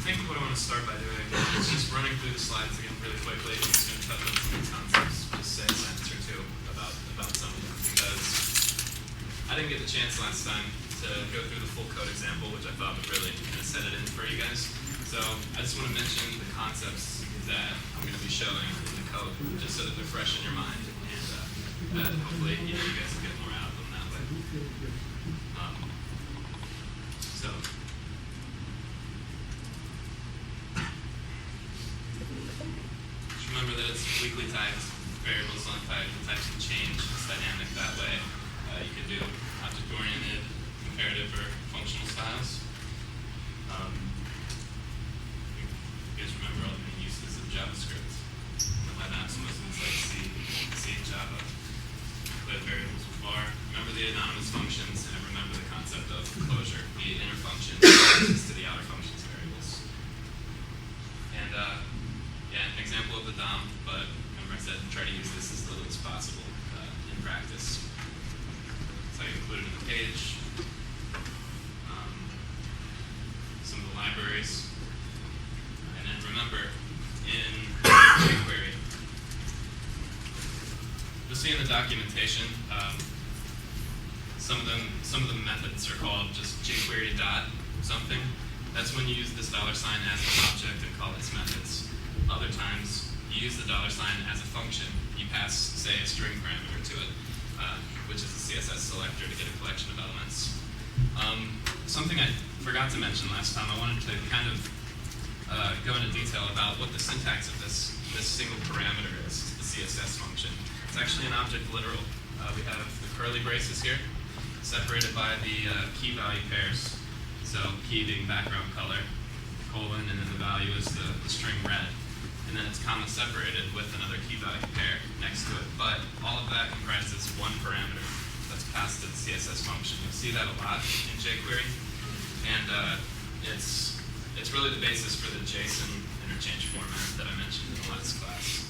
think what I want to start by doing is just running through the slides again really quickly. I'm just going to touch on some of these concepts, just say a sentence or two about some of them, because I didn't get the chance last time to go through the full code example, which I thought would really kind of set it in for you guys. So I just want to mention the concepts that I'm going to be showing in the code, just so that they're fresh in your mind, and hopefully you guys will get more out of them that way. So just remember that it's weakly typed, variables on type, the types can change, it's dynamic that way. You can do object-oriented, comparative, or functional styles. You guys remember all the main uses of JavaScript. Web apps, most of it's like C and Java. Declare variables with var. Remember the anonymous functions, and remember the concept of closure, the inner functions to the outer functions variables. And yeah, an example of the DOM, but remember I said try to use this as little as possible in practice. So I included in the page some of the libraries. And then remember, in jQuery, you'll see in the documentation, some of the methods are called just jQuery dot something. That's when you use this $sign as an object and call its methods. Other times, you use the $sign as a function. You pass, say, a string parameter to it, which is a CSS selector to get a collection of elements. Something I forgot to mention last time, I wanted to kind of go into detail about what the syntax of this single parameter is, the CSS function. It's actually an object literal. We have the curly braces here, separated by the key value pairs. So key being background color, colon, and then the value is the string red. And then it's comma separated with another key value pair next to it. But all of that comprises one parameter that's passed to the CSS function. You'll see that a lot in jQuery. And it's really the basis for the JSON interchange format that I mentioned in the last class.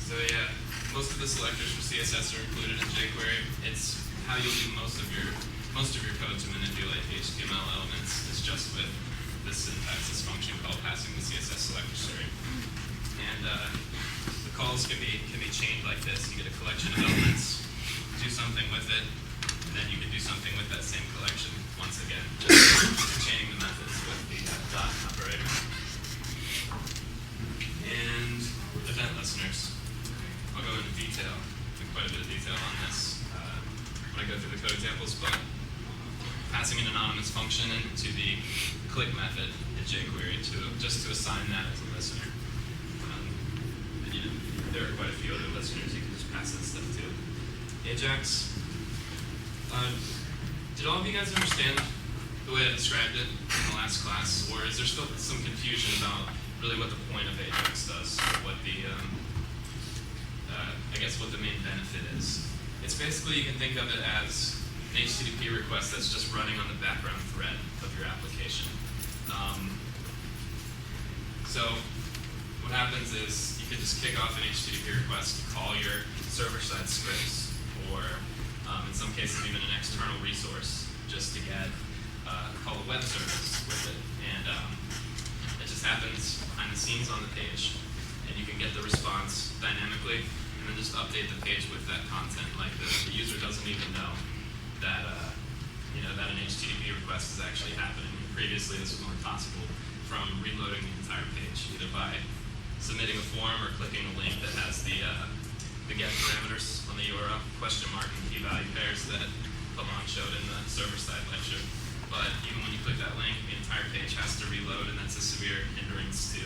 So yeah, most of the selectors for CSS are included in jQuery. It's how you'll do most of your code to manipulate HTML elements is just with this syntax, this function called passing the CSS selector string. And the calls can be chained like this. You get a collection of elements, do something with it, and then you can do something with that same collection once again, just chaining the methods with the dot operator. And event listeners. I'll go into detail, quite a bit of detail on this when I go through the code examples, but passing an anonymous function into the click method in jQuery just to assign that as a listener. There are quite a few other listeners you can just pass that stuff to. Ajax. Did all of you guys understand the way I described it in the last class, or is there still some confusion about really what the point of Ajax does, what the I guess what the main benefit is? It's basically, you can think of it as an HTTP request that's just running on the background thread of your application. So what happens is you can just kick off an HTTP request to call your server-side scripts, or in some cases even an external resource, just to get call a web service with it. And it just happens behind the scenes on the page, and you can get the response dynamically, and then just update the page with that content. Like the user doesn't even know that that an HTTP request is actually happening. Previously, this was only possible from reloading the entire page, either by submitting a form or clicking a link that has the get parameters on the URL, question mark and key value pairs that Pavan showed in the server-side lecture. But even when you click that link, the entire page has to reload, and that's a severe hindrance to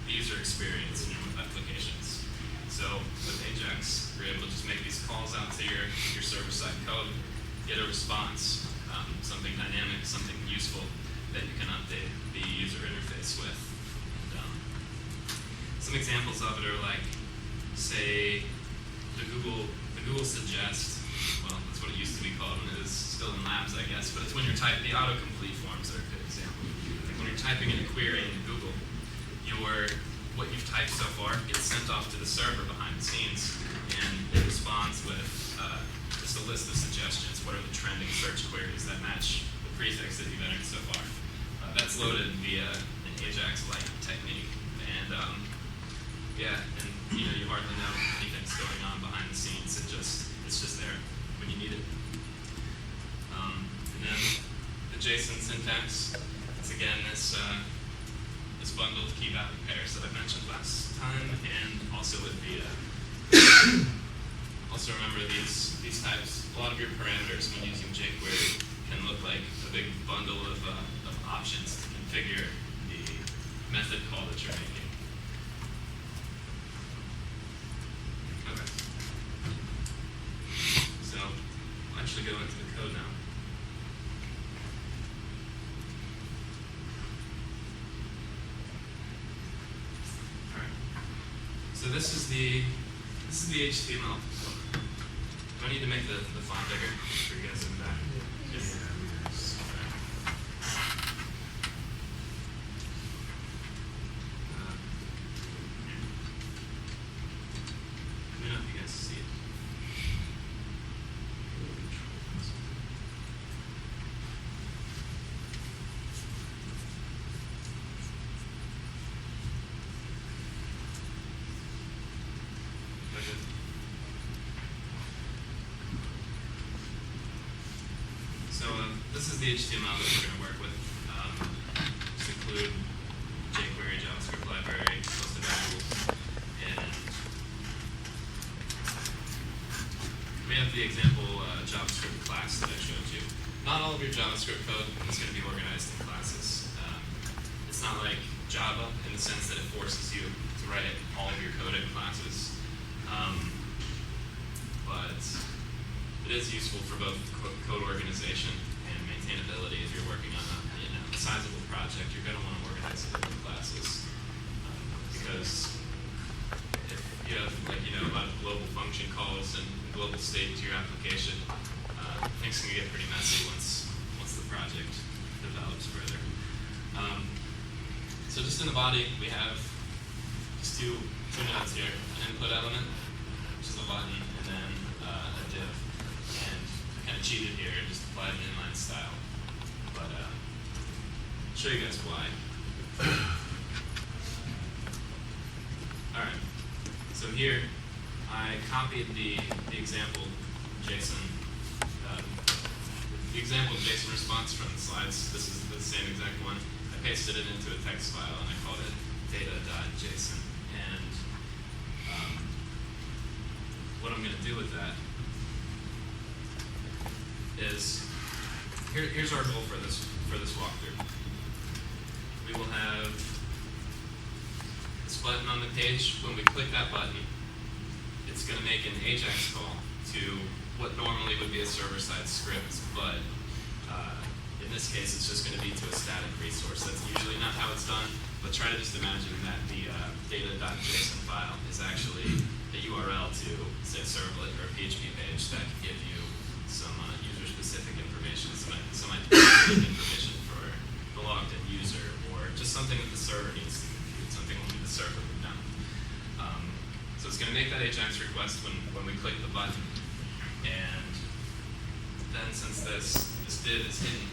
the user experience in web applications. So with Ajax, you're able to just make these calls out to your server-side code, get a response, something dynamic, something useful that you can update the user interface with. And, some examples of it are like, say, the Google Suggest. Well, that's what it used to be called, and it is still in labs, I guess. But it's when you're typing the autocomplete forms are a good example. Like when you're typing in a query in Google, what you've typed so far gets sent off to the server behind the scenes, and it responds with just a list of suggestions. What are the trending search queries that match with prefix that you've entered so far. That's loaded via an AJAX-like technique, and you hardly know anything's going on behind the scenes. It's just there when you need it. And then the JSON syntax. It's again this bundled key value pairs that I mentioned last time, and also with the also remember these types. A lot of your parameters when using jQuery can look like a big bundle of options to configure the method call that you're making. Okay. So I'll actually go into the code now. All right. So this is the HTML. Do I need to make the font bigger for you guys in the back? Yes. Let me know if you guys see it. So this is the HTML that we're going to work with. Just include jQuery, JavaScript library, most of our tools, and we have the example JavaScript class that I showed you. Not all of your JavaScript code is going to be organized in classes. It's not like Java in the sense that it forces you to write all of your code in classes, but it is useful for both code organization and maintainability. If you're working on a sizable project, you're going to want to organize it into classes, because if you have a lot of global function calls and global state to your application, things can get pretty messy once the project develops further. So just in the body, we have just two nodes here: an input element, which is a button, and then a div. And I kind of cheated here and just applied an inline style. But I'll show you guys why. Alright, so here I copied the example JSON, the example JSON response from the slides. This is the same exact one. I pasted it into a text file and I called it data.json. And what I'm going to do with that is, here's our goal for this walkthrough. We will have this button on the page. When we click that button, it's going to make an AJAX call to what normally would be a server-side script, but in this case, it's just going to be to a static resource. That's usually not how it's done, but try to just imagine that the data.json file is actually the URL to, say, a servlet or a PHP page that can give you some user-specific information, some identity information for the logged-in user, or just something that the server needs to compute, something only the server would know. So it's going to make that AJAX request when we click the button, and then since this div is hidden,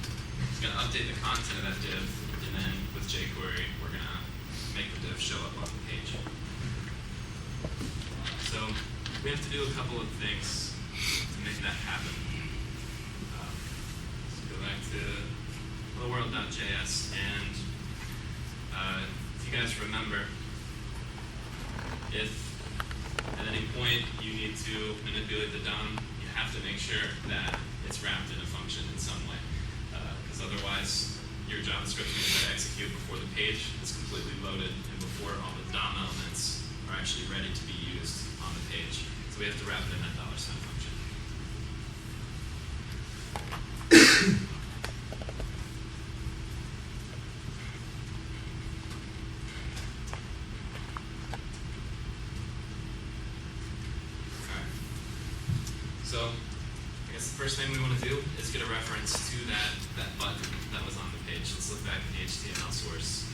it's going to update the content of that div, and then with jQuery, we're going to make the div show up on the page. So we have to do a couple of things to make that happen. Let's go back to helloworld.js, and if you guys remember, if at any point you need to manipulate the DOM, you have to make sure that it's wrapped in a function in some way, because otherwise your JavaScript is going to execute before the page is completely loaded and before all the DOM elements are actually ready to be used on the page. So we have to wrap it in that $sign function. So I guess the first thing we want to do is get a reference to that button that was on the page. Let's look back at the HTML source.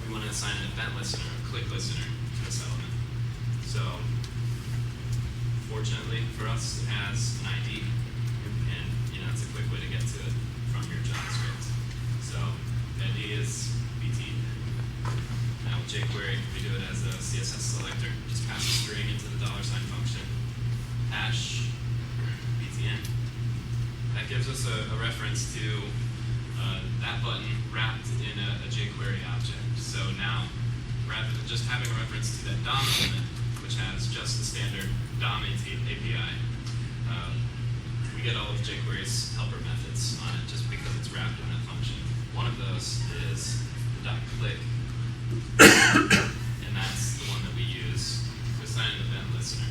We want to assign an event listener, a click listener, to this element. So fortunately for us, it has an ID, and it's a quick way to get to it from your JavaScript. So the idea is BT. Now with jQuery, we do it as a CSS selector. Just pass a string into the $sign function, hash btn. That gives us a reference to that button wrapped in a jQuery object. So now, rather than just having a reference to that DOM element, which has just the standard DOM API, we get all of jQuery's helper methods on it just because it's wrapped in that function. One of those is the .click, and that's the one that we use to assign an event listener.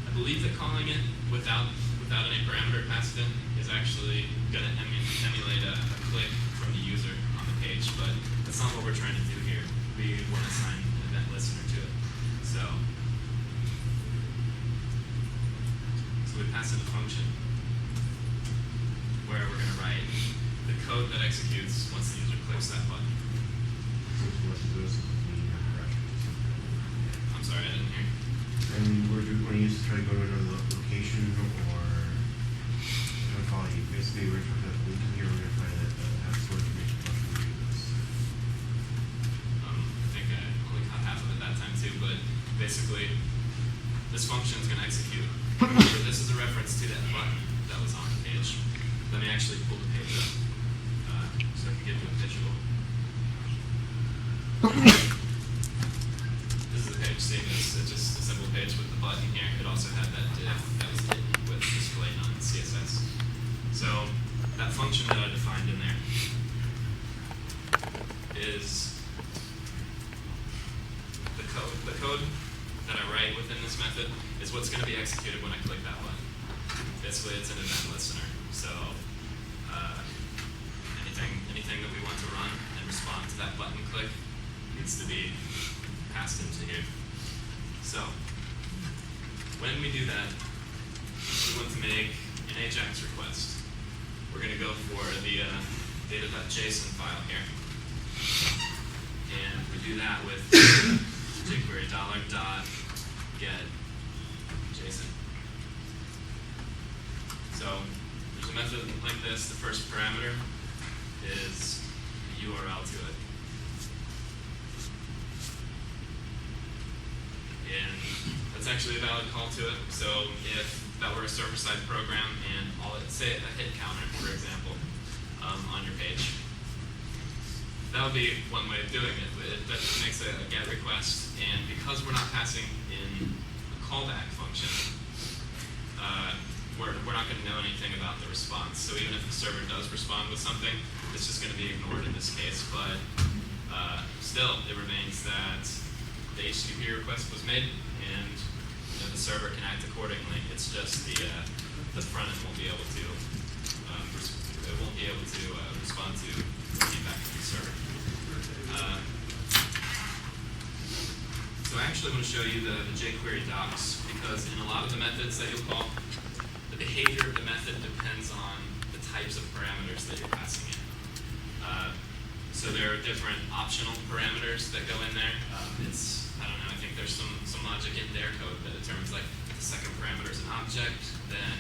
I believe that calling it without any parameter passed in is actually going to emulate a click from the user on the page, but that's not what we're trying to do here. We want to assign an event listener to it. So we pass in a function where we're going to write the code that executes once the user clicks that button. I'm sorry, I didn't hear. And when you used to try to go to another location, or I don't follow you. Basically, we're trying to link in here. We're going to find that have stored information function to do this. I think I only caught half of it that time too, but basically, this function is going to execute. So this is a reference to that button that was on the page. Let me actually pull the page up so I can give you a visual. This is the page same as just a simple page with the button here. It also had that div that was hidden with display none CSS. So that function that I defined in there is the code. The code that I write within this method is what's going to be executed when I click that button. Basically, it's an event listener. So anything that we want to run and respond to that button click needs to be passed into here. So when we do that, we want to make an AJAX request. We're going to go for the data.json file here. And we do that with jQuery $.get JSON. So there's a method like this. The first parameter is the URL to it. And that's actually a valid call to it. So if that were a server-side program and all it, say a hit counter, for example, on your page, that would be one way of doing it. That makes a GET request, and because we're not passing in a callback function, we're not going to know anything about the response. So even if the server does respond with something, it's just going to be ignored in this case. But still, it remains that the HTTP request was made, and the server can act accordingly. It's just the front end won't be able to respond to feedback from the server. So I actually want to show you the jQuery docs, because in a lot of the methods that you'll call, the behavior of the method depends on the types of parameters that you're passing in. So there are different optional parameters that go in there. I don't know, I think there's some logic in their code that determines, like, if the second parameter is an object, then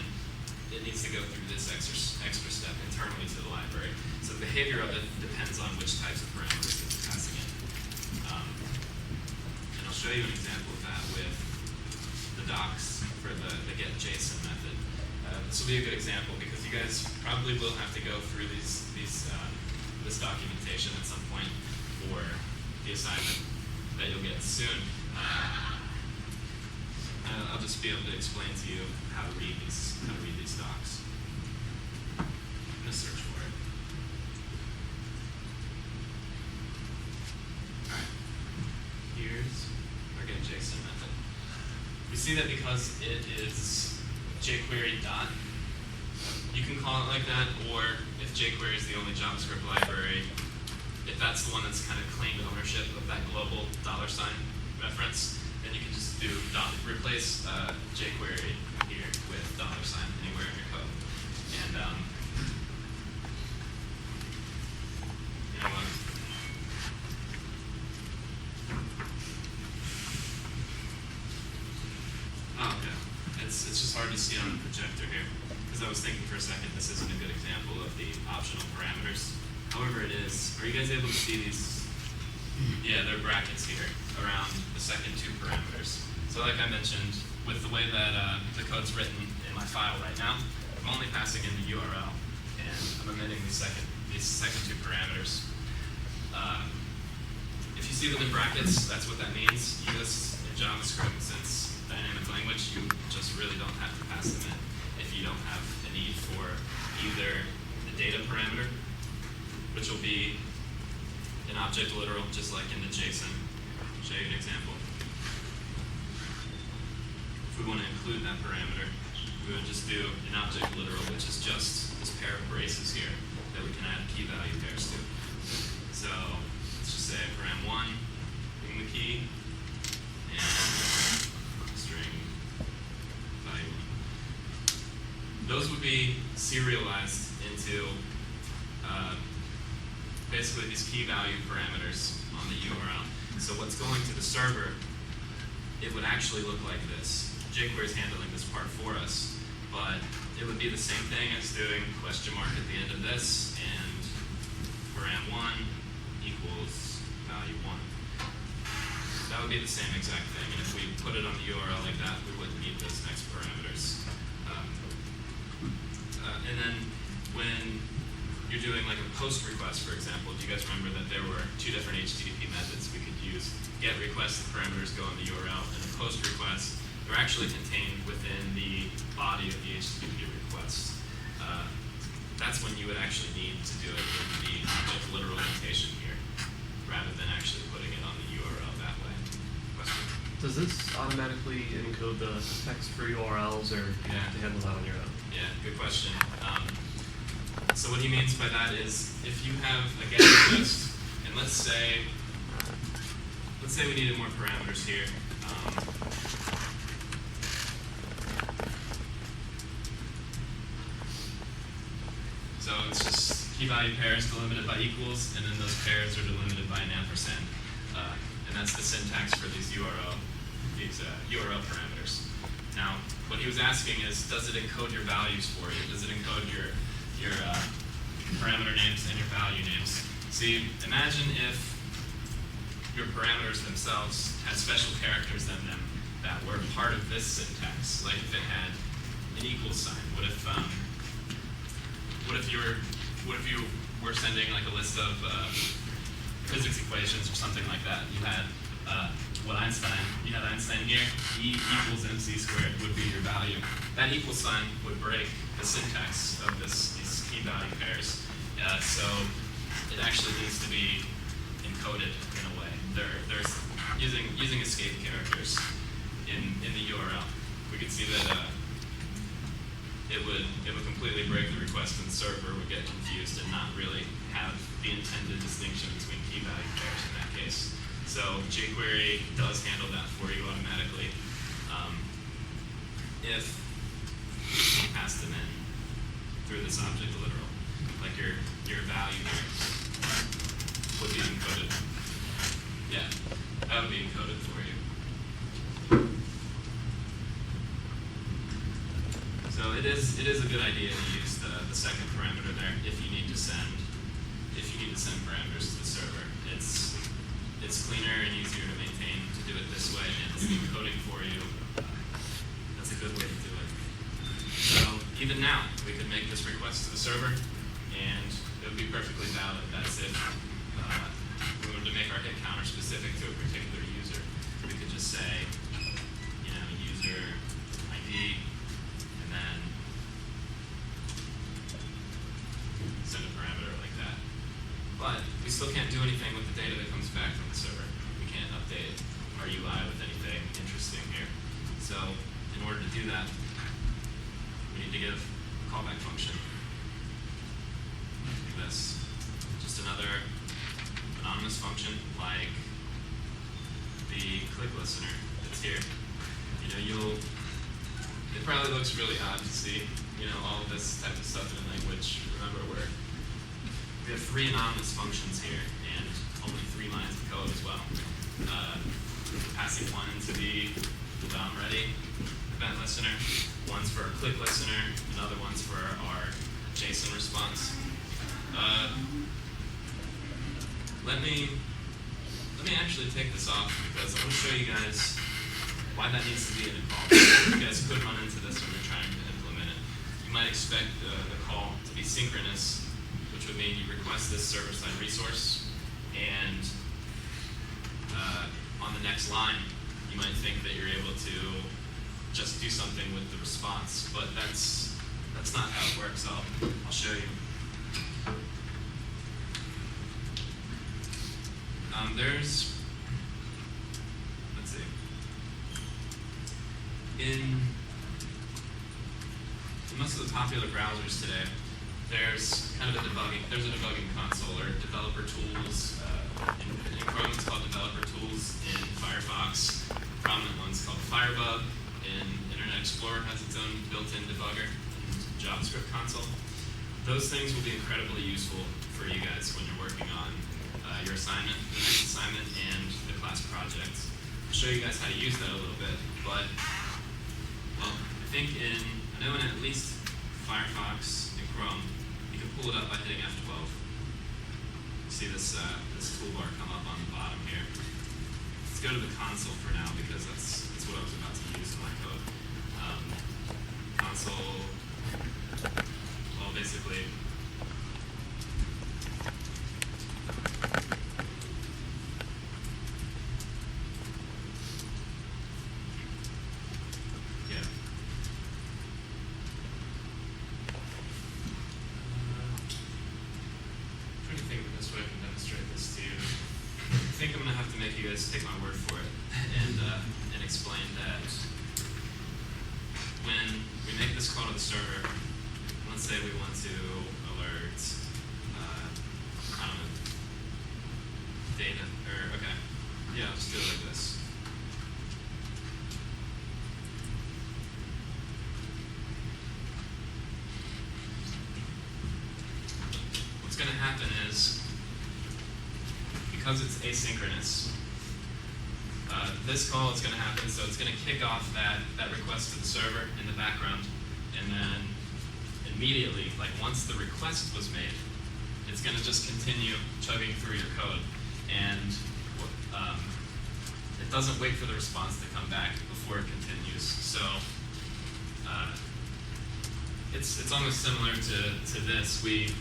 it needs to go through this extra step internally to the library. So the behavior of it depends on which types of parameters it's passing in. And I'll show you an example of that with the docs for the get JSON method. This will be a good example because you guys probably will have to go through this documentation at some point for the assignment that you'll get soon. I'll just be able to explain to you how to read these docs. I'm gonna search for it. All right. Here's our get JSON method. You see that because it is jQuery dot, you can call it like that, or if jQuery is the only JavaScript library, if that's the one that's kind of claimed ownership of that global $sign reference, then you can just do replace jQuery here with $sign anywhere in your code. And you know what? Oh, okay. It's just hard to see on the projector here. because I was thinking for a second this isn't a good example of the optional parameters. However, it is. Are you guys able to see these? Yeah, there are brackets here around the second two parameters. So like I mentioned, with the way that the code's written in my file right now, I'm only passing in the URL, and I'm omitting these second two parameters. If you see them in brackets, that's what that means. This in JavaScript, since dynamic language, you just really don't have to pass them in if you don't have a need for either the data parameter, which will be an object literal, just like in the JSON. I'll show you an example. If we want to include that parameter, we would just do an object literal, which is just this pair of braces here that we can add key value pairs to. So let's just say param1 being the key, and string value 1. Those would be serialized into basically these key value parameters on the URL. So what's going to the server, it would actually look like this. jQuery is handling this part for us, but it would be the same thing as doing question mark at the end of this, and param1 equals value 1. That would be the same exact thing, and if we put it on the URL like that, we wouldn't need those next parameters. And then when you're doing like a post request, for example, do you guys remember that there were two different HTTP methods we could use? Get request, the parameters go on the URL, and the post request, they're actually contained within the body of the HTTP request. That's when you would actually need to do it in the object literal notation here, rather than actually putting it on the URL that way. Question? Does this automatically encode the text for URLs, or do you have to handle that on your own? Yeah, good question. So what he means by that is, if you have a get request, and let's say we needed more parameters here. So it's just key value pairs delimited by equals, and then those pairs are delimited by an ampersand. And that's the syntax for these URL parameters. Now, what he was asking is, does it encode your values for you? Does it encode your parameter names and your value names? See, imagine if your parameters themselves had special characters in them that were part of this syntax. Like if it had an equal sign. What if you were sending like a list of physics equations or something like that? You had you had Einstein here, E equals mc squared would be your value. That equal sign would break the syntax of these key value pairs. So it actually needs to be encoded in a way. There's using escape characters in the URL. We could see that it would completely break the request, and the server would get confused and not really have the intended distinction between key value pairs in that case. So jQuery does handle that for you automatically. If you pass them in through this object literal, like your value here would be encoded. Yeah, that would be encoded for you. So it is a good idea to use the second parameter there if you need to send parameters to the server. It's cleaner and easier to maintain to do it this way, and it's encoding for you. That's a good way to do it. So even now, we could make this request to the server, and it would be perfectly valid. That's if we wanted to make our hit counter specific to a particular user. We could just say, user ID, and then send a parameter like that. But we still can't do anything with the data that comes back from the server. We can't update our UI with anything interesting here. So in order to do that, we need to give a callback function. Like this. Just another anonymous function like the click listener that's here. It probably looks really odd to see, all of this type of stuff in a language. Remember, we have 3 anonymous functions here and only 3 lines of code as well. Passing one into the DOM ready, and event listener, one's for our click listener, another one's for our JSON response. Let me actually take this off because I want to show you guys why that needs to be involved. You guys could run into this when you're trying to implement it. You might expect the call to be synchronous, which would mean you request this server-side resource, and on the next line, you might think that you're able to just do something with the response, but that's not how it works. I'll show you. Let's see. In most of the popular browsers today, there's kind of a debugging console or developer tools. In Chrome, it's called developer tools. In Firefox, the prominent one's called Firebug. In Internet Explorer, has its own built-in debugger. And JavaScript console. Those things will be incredibly useful for you guys when you're working on your assignment, the next assignment, and the class project. I'll show you guys how to use that a little bit, but well, I know in at least Firefox and Chrome, you can pull it up by hitting F12. You see this toolbar come up on the bottom here. Let's go to the console for now because that's what I was about to use in my code. Console, well, basically. I think I'm going to have to make you guys take my word for it and explain that when we make this call to the server, let's say we want to alert, I don't know, data, or okay, yeah, I'll just do it like this. What's going to happen is, because it's asynchronous, this call is going to happen, so it's going to kick off that request to the server in the background, and then immediately, like once the request was made, it's going to just continue chugging through your code, and it doesn't wait for the response to come back before it continues. So it's almost similar to this. We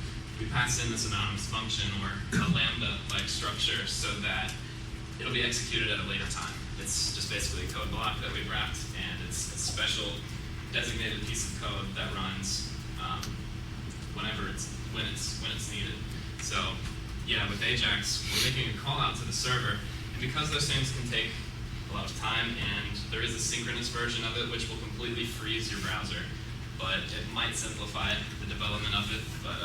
pass in this anonymous function or a lambda-like structure so that it'll be executed at a later time. It's just basically a code block that we've wrapped, and it's a special designated piece of code that runs when it's needed. So yeah, with Ajax, we're making a call out to the server, and because those things can take a lot of time, and there is a synchronous version of it which will completely freeze your browser, but it might simplify the development of it. But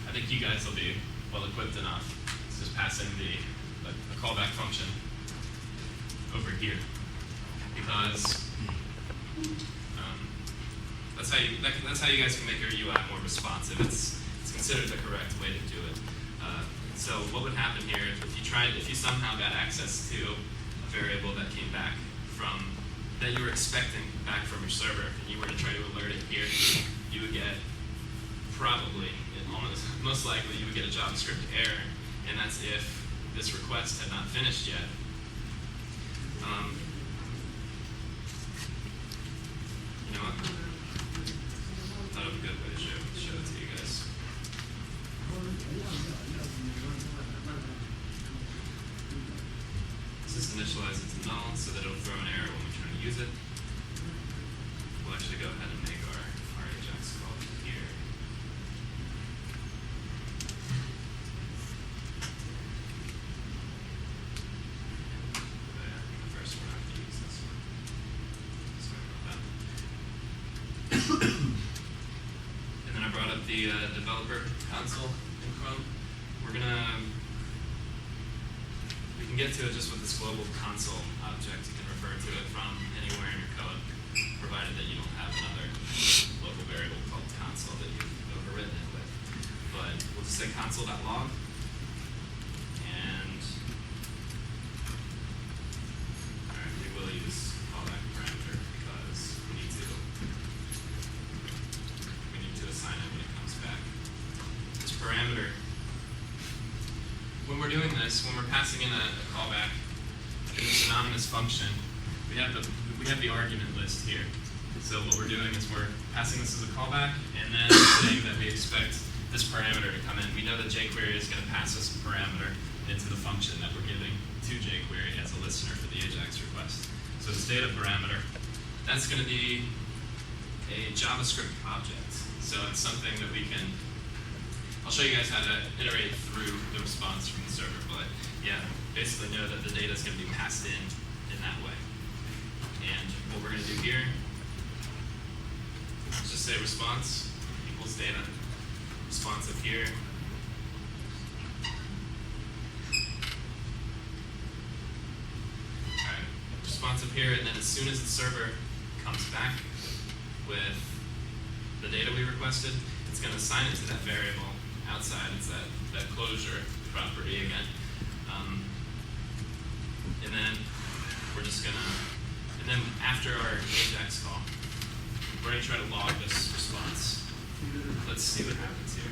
I think you guys will be well equipped enough to just pass in the callback function over here, because that's how you guys can make your UI more responsive. It's considered the correct way to do it. So what would happen here if you somehow got access to a variable that came back that you were expecting back from your server, and you were to try to alert it here, you would get most likely you would get a JavaScript error, and that's if this request had not finished yet. You know what? Thought of a good way to show it to you guys. Let's just initialize it to null so that it'll throw an error when we try to use it. We'll actually go ahead and make our Ajax call here. First, we're going to have to use this one. Sorry about that. And then I brought up the developer console in Chrome. We can get to it just with this global console object. You can refer to it from anywhere in your code, provided that you don't have another local variable called console that you've overwritten it with. But we'll just say console.log, and we will use callback parameter because we need to. parameter, when we're doing this, when we're passing in a callback in this anonymous function, we have the argument list here. So what we're doing is we're passing this as a callback and then saying that we expect this parameter to come in. We know that jQuery is going to pass us a parameter into the function that we're giving to jQuery as a listener for the AJAX request. So this data parameter, that's going to be a JavaScript object. So it's something that we can, I'll show you guys how to iterate through the response from the server, but yeah, basically know that the data is going to be passed in that way. And what we're going to do here is just say response equals data. Response up here. Alright, response up here, and then as soon as the server comes back with the data we requested, it's going to assign it to that variable outside. It's that closure property again. And then we're just going to, and then after our AJAX call, we're going to try to log this response. Let's see what happens here.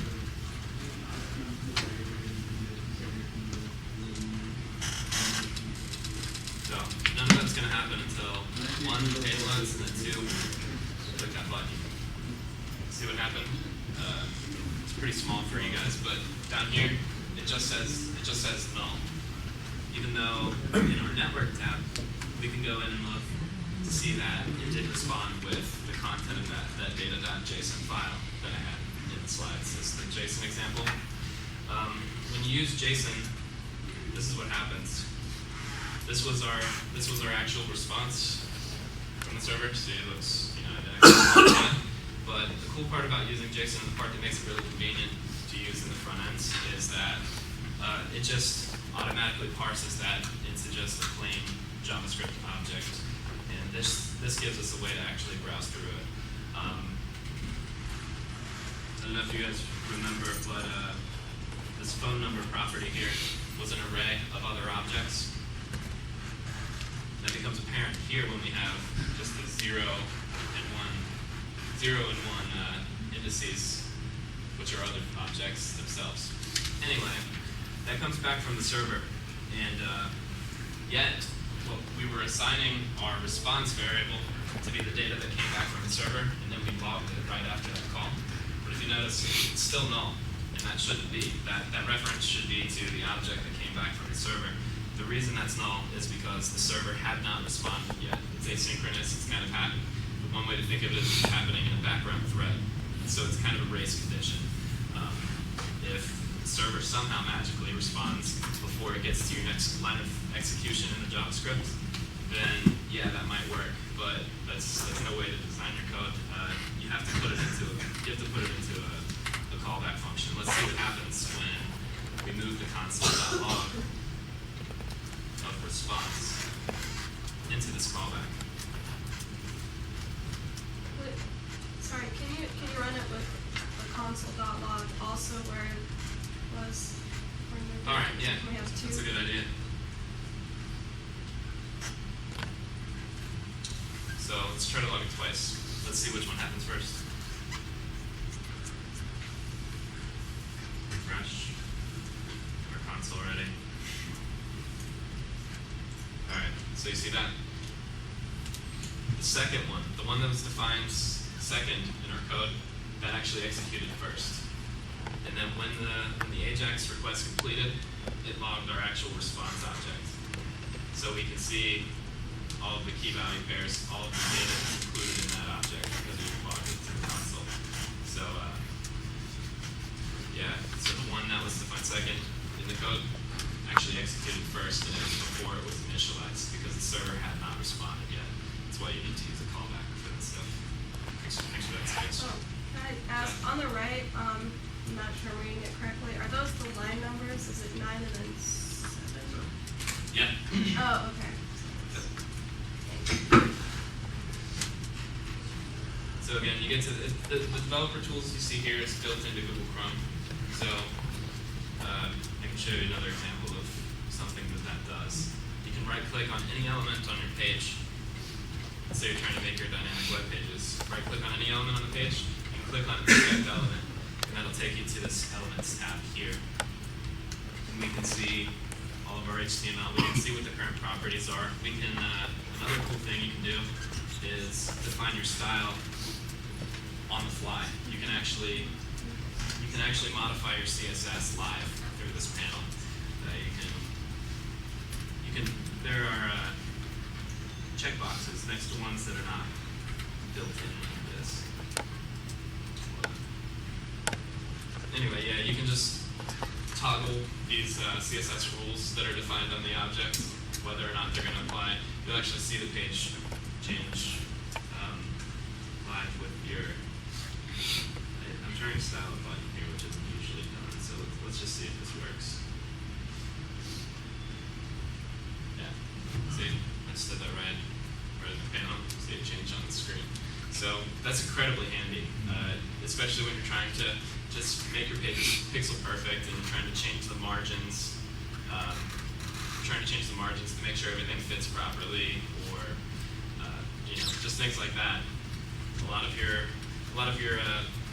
So none of that's going to happen until one, the data loads, and then two, click that button. See what happened? It's pretty small for you guys, but down here it just says null. Even though in our network tab we can go in and look to see that it did respond with the content of that data.json file that I had in the slides. This is the JSON example. When you use JSON, this is what happens. This was our actual response from the server. See, it looks identical to that. But the cool part about using JSON, the part that makes it really convenient to use in the front ends, is that it just automatically parses that into just a plain JavaScript object. And this gives us a way to actually browse through it. I don't know if you guys remember, but this phone number property here was an array of other objects. That becomes apparent here when we have just the 0 and 1 indices, which are other objects themselves. Anyway, that comes back from the server, and yet we were assigning our response variable to be the data that came back from the server, and then we logged it right after that call. But if you notice, it's still null, and that shouldn't be. That reference should be to the object that came back from the server. The reason that's null is because the server had not responded yet. It's asynchronous, it's kind of happening. But one way to think of it is it's happening in a background thread. So it's kind of a race condition. If the server somehow magically responds before it gets to your next line of execution in the JavaScript, then yeah, that might work. But that's no way to design your code. You have to put it into a callback function. Let's see what happens when we move the console.log of response into this callback. Sorry, can you run it with the console.log also where it was? All right, yeah, We have two. that's a good idea. So let's try to log it twice. Let's see which one happens first. Refresh our console already. All right, so you see that? The second one, the one that was defined second in our code, that actually executed first. And then when the AJAX request completed, it logged our actual response object. So we can see all of the key value pairs, all of the data is included in that object because we logged it to the console. So yeah, so the one that was defined second in the code actually executed first, and it was before it was initialized because the server had not responded yet. That's why you need to use a callback for this stuff. Make sure that's fixed. Oh, can I ask, on the right, I'm not sure I'm reading it correctly, are those the line numbers? Is it 9 and then 7? Yeah. Oh, okay. So again, you get to the developer tools you see here is built into Google Chrome. So I can show you another example of something that does. You can right-click on any element on your page. Let's say you're trying to make your dynamic web pages. Right-click on any element on the page, and click on the select element. And that'll take you to this Elements tab here. And we can see all of our HTML. We can see what the current properties are. We can, another cool thing you can do is define your style on the fly. You can actually modify your CSS live through this panel. There are checkboxes next to ones that are not built in like this. Anyway, yeah, you can just toggle these CSS rules that are defined on the object, whether or not they're going to apply. You'll actually see the page change live with your. I'm trying to style a button here, which isn't usually done. So let's just see if this works. Yeah, see, I just did that right in the panel. See it change on the screen. So that's incredibly handy, especially when you're trying to just make your pages pixel perfect and you're trying to change the margins. Trying to change the margins to make sure everything fits properly, or just things like that. A lot of your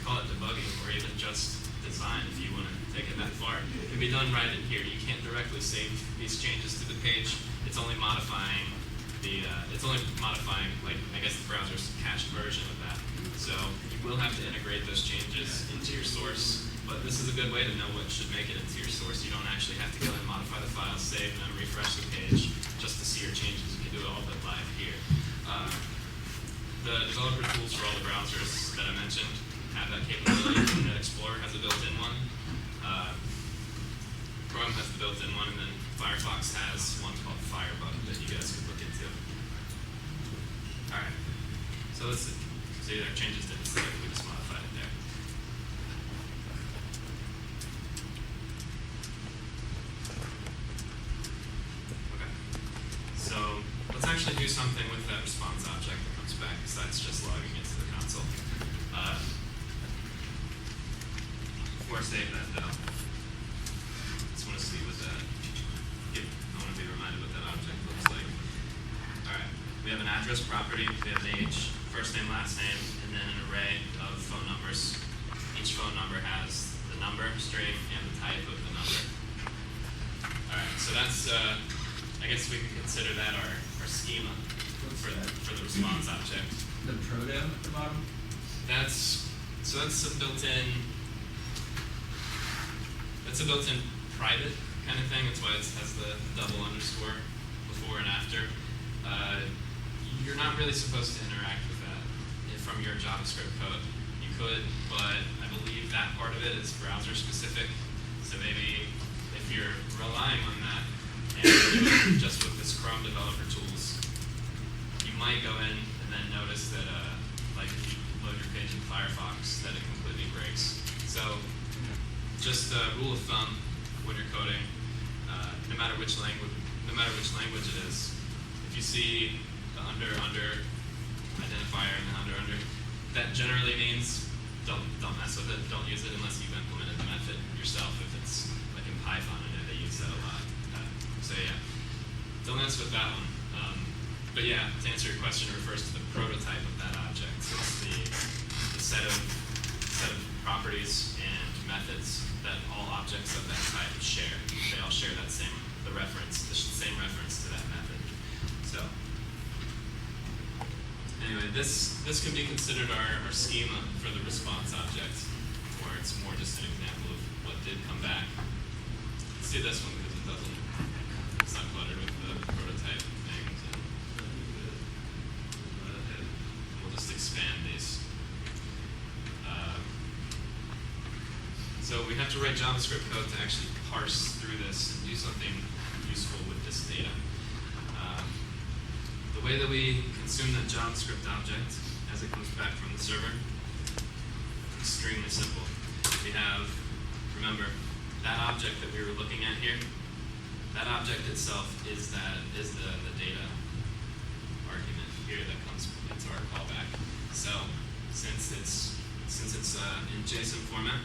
call it debugging, or even just design, if you want to take it that far, can be done right in here. You can't directly save these changes to the page. It's only modifying like I guess the browser's cached version of that. So you will have to integrate those changes into your source, but this is a good way to know what should make it into your source. You don't actually have to go and modify the file, save them, refresh the page just to see your changes. You can do it all but live here. The developer tools for all the browsers that I mentioned have that capability. Internet Explorer has a built-in one. Chrome has the built-in one, and then Firefox has one called Firebug that you guys could look into. All right. So let's see, our changes didn't save. We just modified it there. Okay. So let's actually do something with that response object that comes back besides just logging into the console. Before I save that though, just want to see what that. I want to be reminded what that object looks like. All right. We have an address property. We have an age, first name, last name, and then an array of phone numbers. Each phone number has the number, string, and the type of the number. All right. So that's. I guess we can consider that our schema for the response object. The proto at the bottom? That's a built-in. That's a built-in private kind of thing. That's why it has the double underscore before and after. You're not really supposed to interact with that from your JavaScript code. You could, but I believe that part of it is browser specific. So maybe if you're relying on that and just with this Chrome developer tools, you might go in and then notice that like if you load your page in Firefox, that it completely breaks. So just a rule of thumb when you're coding, no matter which language it is, if you see the under identifier and the under, that generally means don't mess with it. Don't use it unless you've implemented the method yourself. If it's like in Python, I know they use that a lot. So yeah, don't mess with that one. But yeah, to answer your question, it refers to the prototype of that object. So it's the set of properties and methods that all objects of that type share. They all share the same reference to that method. So anyway, this can be considered our schema for the response object, or it's more just an example of what did come back. Let's do this one because it's not cluttered with the prototype things. We'll just expand these. So we have to write JavaScript code to actually parse through this and do something useful with this data. The way that we consume that JavaScript object as it comes back from the server, extremely simple. We have, remember, that object that we were looking at here, that object itself is the data argument here that comes into our callback. So since it's in JSON format,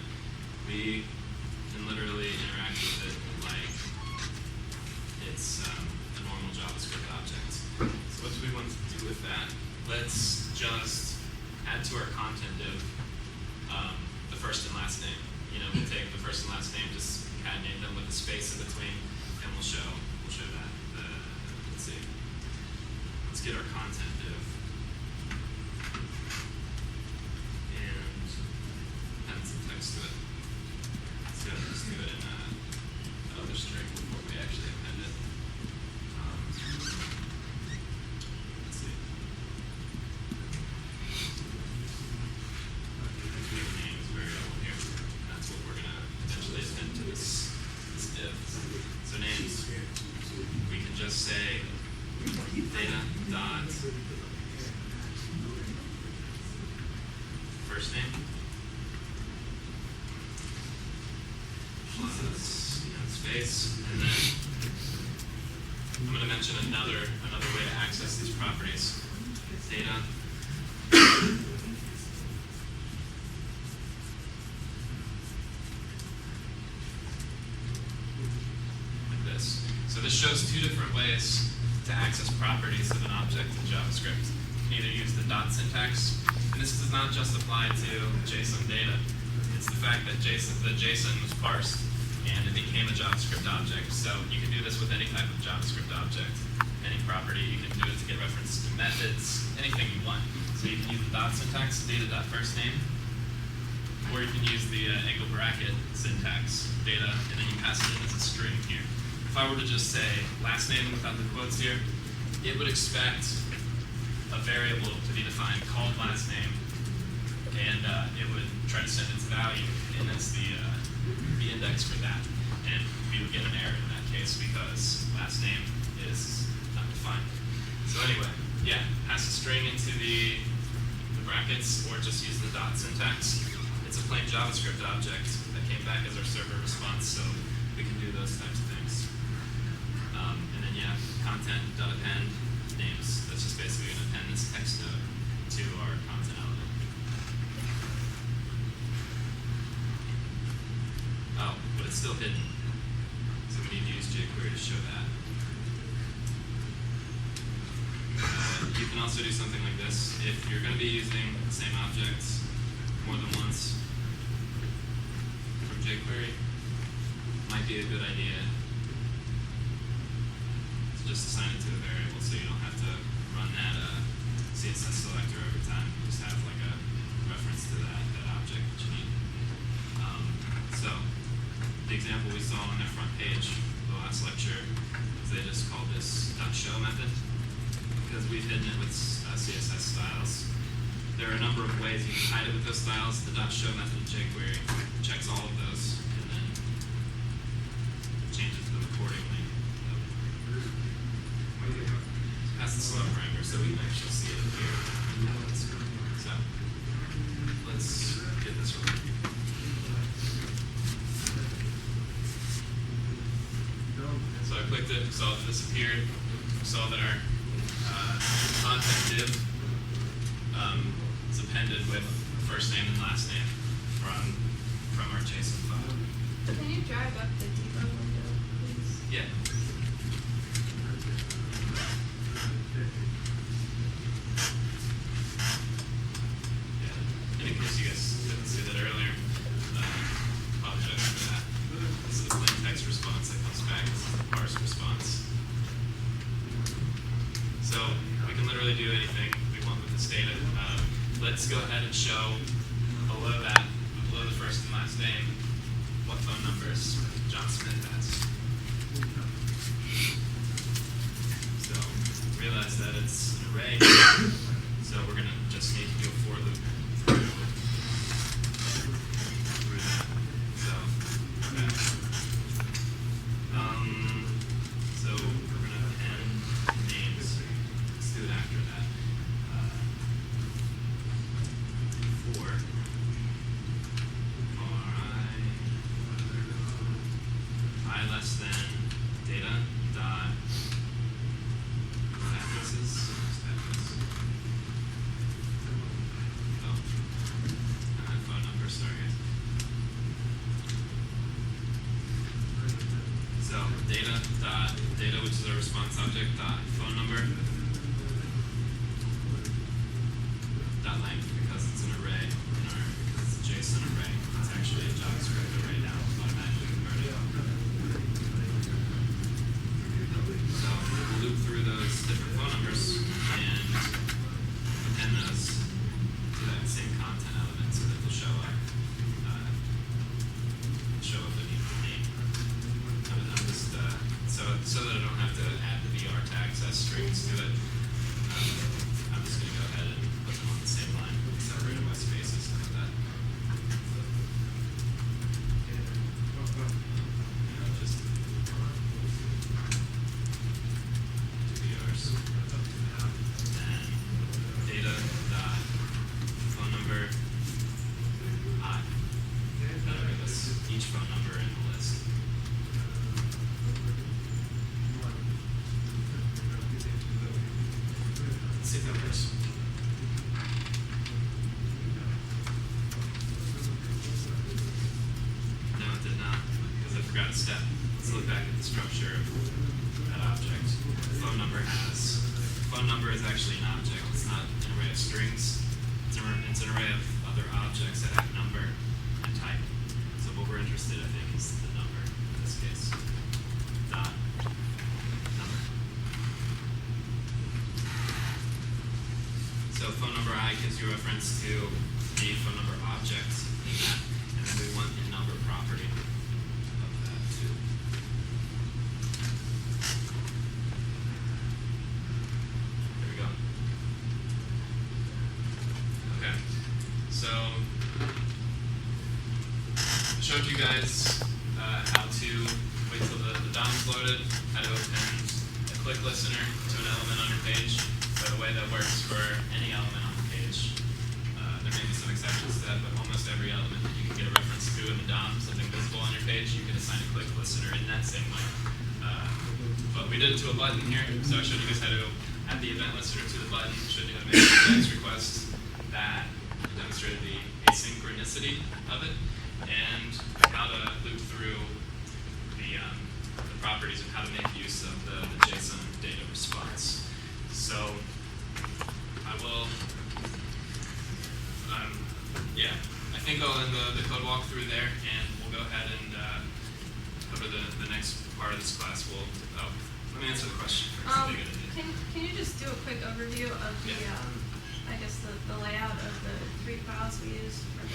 we can literally interact with it like it's a normal JavaScript object. So what do we want to do with that? Let's just add to our content div the first and last name. space, and then I'm going to mention another way to access these properties. Data. Like this. So this shows two different ways to access properties of an object in JavaScript. You can either use the dot syntax, and this does not just apply to JSON data. It's the fact that JSON was parsed and it became a JavaScript object. So you can do this with any type of JavaScript object, any property. You can do it to get references to methods, anything you want. So you can use the dot syntax, data.firstName, or you can use the angle bracket syntax, data, and then you pass it in as a string here. If I were to just say last name without the quotes here, it would expect a variable to be defined called last name, and it would try to send its value in as the index for that. And we would get an error in that case because last name is not defined. So anyway, yeah, pass a string into the brackets or just use the dot syntax. It's a plain JavaScript object that came back as our server response, so we can do those types of things. And then yeah, content.append names. That's just basically going to append this text node to our content element. Oh, but it's still hidden. So we need to use jQuery to show that. You can also do something like this. If you're going to be using the same object more than once from jQuery, might be a good idea to just assign it to a variable so you don't have to run that CSS selector every time. Just have like a reference to that object that you need. So the example we saw on their front page, the last lecture, is they just called this .show method because we've hidden it with CSS styles. There are a number of ways you can hide it with those styles. The .show method in jQuery checks all of those and then changes them accordingly. Pass the slow parameter so we can actually see it here. So let's get this running. So I clicked it, saw it disappeared, saw that our content div is appended with first name and last name from our JSON file. Can you drag up the debug window, please? Yeah. Yeah. And in case you guys didn't see that earlier, apologize for that. This is the plain text response that comes back. This is the parse response. So we can literally do anything we want with this data. Let's go ahead and show below that, below the first and last name, what phone numbers John Smith has. So realize that it's an array, so we're going to just need to do a for loop through that. So, okay. So we're going to append names. Let's do it after that. For I less than data dot addresses. Oh, phone number. Sorry, guys. So data, which is our response object, dot phone number, dot length, because it's an array because it's a JSON array. It's actually a JavaScript array now, automatically converted. So we'll loop through those different phone numbers and append those to that same content element so that they'll show up. Beneath the name. I'm just so that I don't have to add the VR tags as strings to it. I'm just going to go ahead and put them on the same line. numbers. No, it did not, because I forgot a step. Let's look back at the structure of that object. Phone number is actually an object. It's not an array of strings. It's an array of other objects that have number and type. So what we're interested in, I think, is the number in this case. Dot number. So phone number I gives you reference to the phone number object in that, and then we want the number property of that too. There we go. Okay, so I showed you guys how to wait till the DOM's loaded, how to append a click listener to an element on your page. By the way, that works for any element on the page. There may be some exceptions to that, but almost every element that you can get a reference to in the DOM, something visible on your page, you can assign a click listener in that same way. But we did it to a button here, so I showed you guys how to add the event listener to the button, showed you how to make an index request that demonstrated the asynchronicity of it, and how to loop through the properties of how to make use of the JSON data response. So I will, I think I'll end the code walkthrough there, and we'll go ahead and cover the next part of this class. Let me answer the question first. I think I did. Can you just do a quick overview of the, I guess the layout of the three files we use for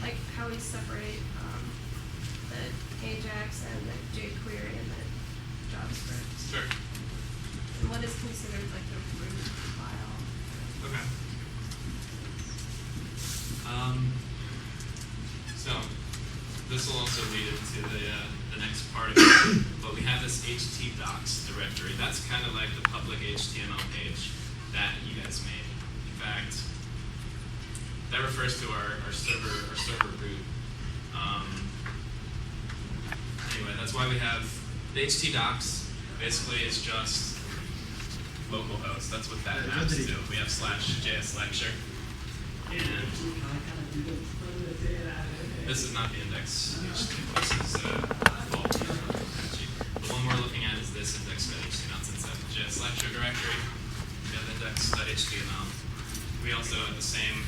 like how we separate the Ajax and the jQuery and the JavaScript? Sure. And what is considered like the root file? Okay. So this will also lead into the next part of it. But we have this htdocs directory. That's kind of like the public HTML page that you guys made. In fact, that refers to our server root. Anyway, that's why we have the htdocs. Basically, it's just localhost. That's what that maps to. We have /JSLecture. And this is not the index HTML. This is default. The one we're looking at is this index.html. Since that's the JSLecture directory, we have index.html. We also, at the same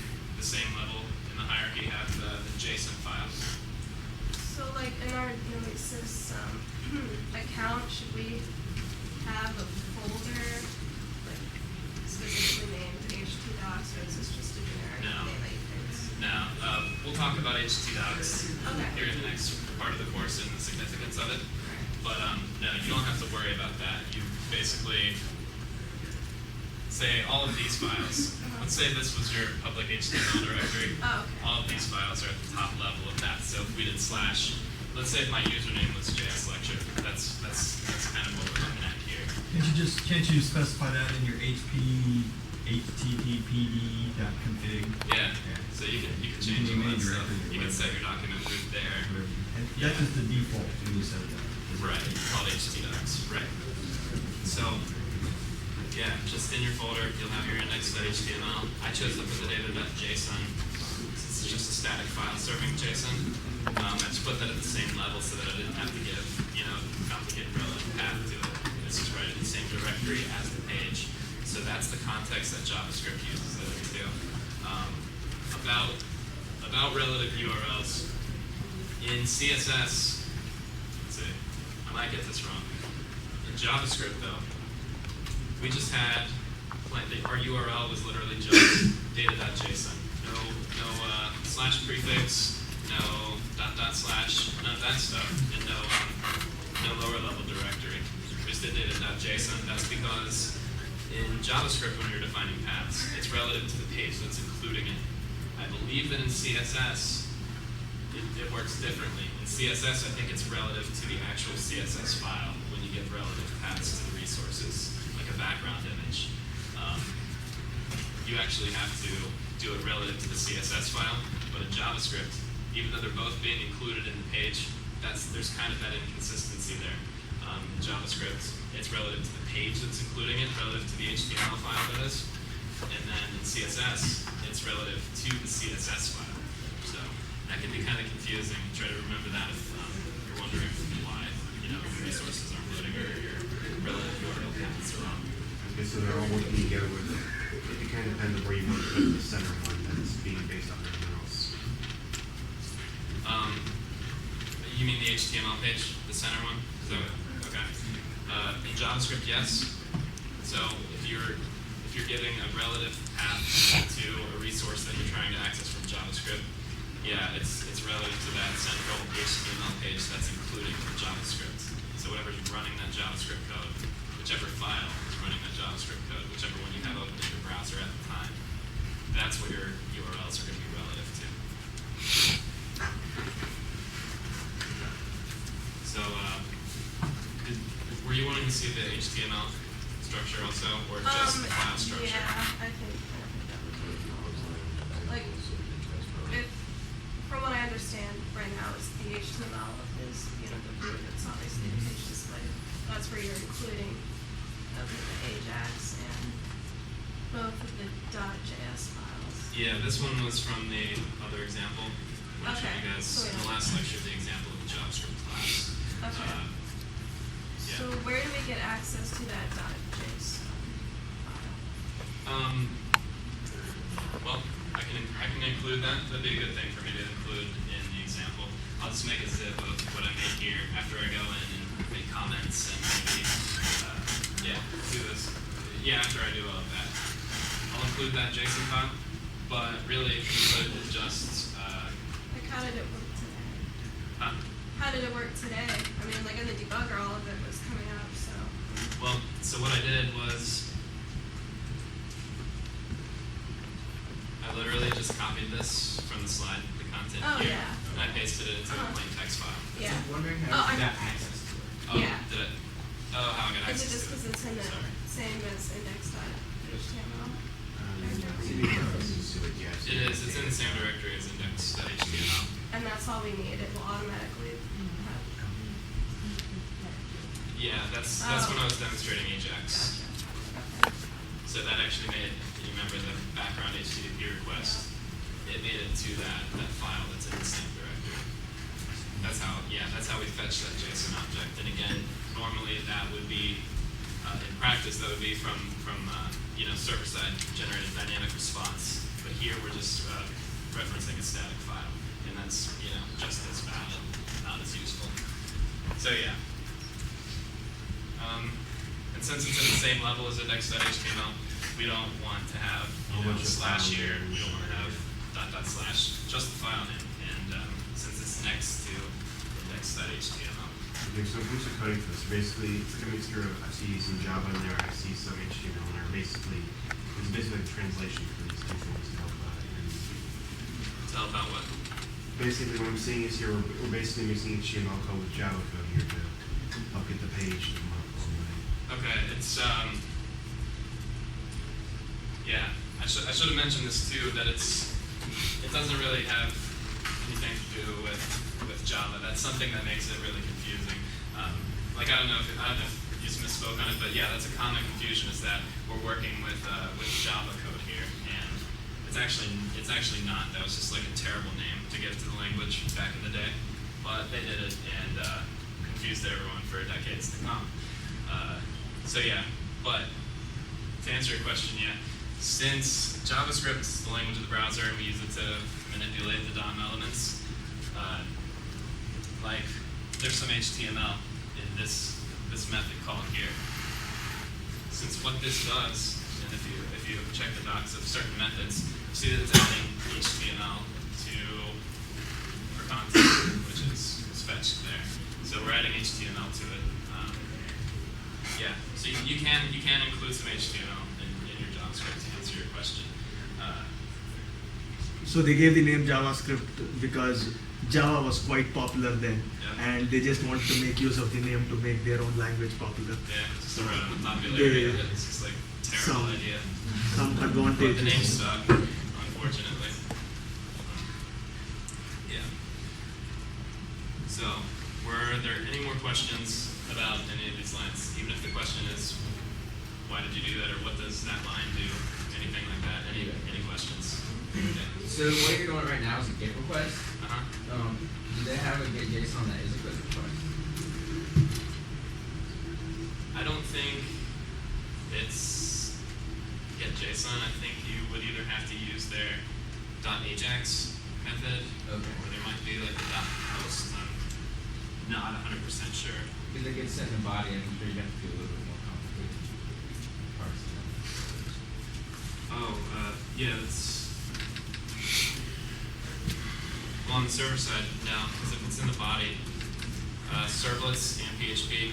level in the hierarchy, have the JSON file. So like in our Nemesis account, should we have a folder like specifically named htdocs, or is this just a generic No. name that you fix? Now, we'll talk about htdocs Okay. here in the next part of the course and the significance of it. But no, you don't have to worry about that. You basically say all of these files. Let's say this was your public HTML directory. Oh, okay. All of these files are at the top level of that. So if we did /, let's say if my username was JSLecture, that's kind of what we're looking at here. Can't you specify that in your httpd.config? Yeah. So you can change all that stuff. You can set your document root there. And that's just the default when you set it up. Right, called htdocs, right. So, yeah, just in your folder, you'll have your index.html. I chose to put the data.json. It's just a static file serving JSON. I just put that at the same level so that I didn't have to give, complicated relative path to it. This is right in the same directory as the page. So that's the context that JavaScript uses that we do. About relative URLs. In CSS, let's see, I might get this wrong. In JavaScript, though, we just had, our URL was literally just data.json. No slash prefix, no .. none of that stuff, and no lower level directory. We just did data.json. That's because in JavaScript, when you're defining paths, it's relative to the page that's including it. I believe that in CSS, it works differently. In CSS, I think it's relative to the actual CSS file when you give relative paths to the resources, like a background image. You actually have to do it relative to the CSS file, but in JavaScript, even though they're both being included in the page, there's kind of that inconsistency there. In JavaScript, it's relative to the page that's including it, relative to the HTML file that is. And then in CSS, it's relative to the CSS file. So that can be kind of confusing. Try to remember that if you're wondering why, your resources aren't loading or your relative URL paths are wrong. Okay, so they're all working together with it. It kind of depends on where you want to put the center one that's being based on everything else. You mean the HTML page, the center one? Is that okay? In JavaScript, yes. So if you're giving a relative path to a resource that you're trying to access from JavaScript, yeah, it's relative to that central HTML page that's including the JavaScript. So whatever's running that JavaScript code, whichever file is running that JavaScript code, whichever one you have open in your browser at the time, that's what your URLs are going to be relative to. So, were you wanting to see the HTML structure also, or just the file structure? Yeah, I think that would be helpful. Like, if, from what I understand right now, is the HTML is, the root, it's obviously the page display. That's where you're including the Ajax and both of the .js files. Yeah, this one was from the other example. I showed Okay, you guys so in the last lecture the example of the JavaScript class. Okay. Yeah. So where do we get access to that .js file? Well, I can include that. That'd be a good thing for me to include in the example. I'll just make a zip of what I made here after I go in and make comments and maybe, do this. Yeah, after I do all of that. I'll include that JSON file, but really if you could just, Like, how did it work today? huh? How did it work today? I mean, like in the debugger, all of it was coming up, so. Well, so what I did was I literally just copied this from the slide, the content Oh, here, yeah. and I pasted it into a plain text file. Yeah. I'm wondering Oh, how I- you got access to it. Oh, Yeah. did it? Oh, how I got Is access it just to because it's in the Sorry. same as index.html? Yes. It is. It's in the same directory as index.html. And that's all we need. It will automatically have. Yeah, that's when I was demonstrating Ajax. Gotcha. Okay. So that actually made, you remember the background HTTP request? It made it to that file that's in the same directory. That's how we fetch that JSON object. And again, normally that would be, in practice, that would be from server-side generated dynamic response. But here we're just referencing a static file, and that's just as valid, not as useful. So yeah. And since it's in the same level as index.html, we don't want to have slash here. We don't want to have // just the file name. And since it's next to index.html. Okay, so who's the coding for this? Basically, it's like a mixture of, I see some Java in there, I see some HTML in there. It's basically a translation for these two things to help To help out what? basically, what I'm seeing is here, we're basically mixing HTML code with Java code here to help get the page to come up all the way. Okay, it's yeah. I should have mentioned this too, that it doesn't really have anything to do with Java. That's something that makes it really confusing. I don't know if you just misspoke on it, but yeah, that's a common confusion, is that we're working with Java code here, and it's actually not. That was just like a terrible name to give to the language back in the day, but they did it and confused everyone for decades to come. So yeah, but to answer your question, yeah, since JavaScript is the language of the browser and we use it to manipulate the DOM elements, there's some HTML in this method called here. Since what this does, and if you check the docs of certain methods, you see that it's adding HTML for content, which is fetched there. So we're adding HTML to it. Yeah, so you can include some HTML in your JavaScript to answer your question. So they gave the name JavaScript because Java was quite popular then, Yeah. and they just wanted to make use of the name to make their own language popular. Yeah, just around the popularity of it. It's just like terrible Some- idea. Some But advantages. the name stuck, unfortunately. Yeah. So, were there any more questions about any of these lines? Even if the question is, why did you do that, or what does that line do, anything like that, any questions? Okay. So what you're doing right now is a GET request. Uh-huh. Do they have a GET JSON that is a GET request? I don't think it's get JSON. I think you would either have to use their .ajax method, Okay. or there might be like a .post. I'm not 100% sure. Because they get set in the body, and I'm sure you have to do a little bit more complicated parsing. Oh, yeah, that's. Well, on the server side, no, because if it's in the body, servlets and PHP,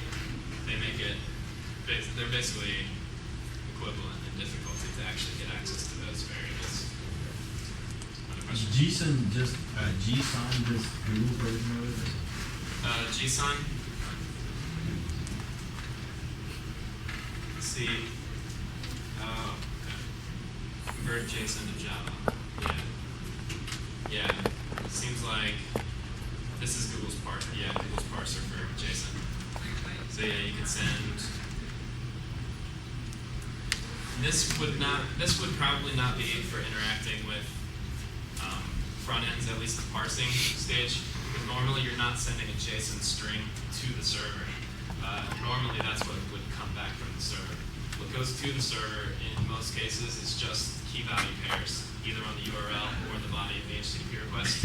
they make it. They're basically equivalent in difficulty to actually get access to those variables. Other Is questions? JSON just Google version of it? JSON. Let's see. Oh, okay. Convert JSON to Java. Yeah. Yeah. Seems like this is Google's Google's parser for JSON. So yeah, you could send. This would probably not be for interacting with front ends, at least the parsing stage. Because normally you're not sending a JSON string to the server. Normally that's what would come back from the server. What goes to the server in most cases is just key value pairs, either on the URL or the body of the HTTP request.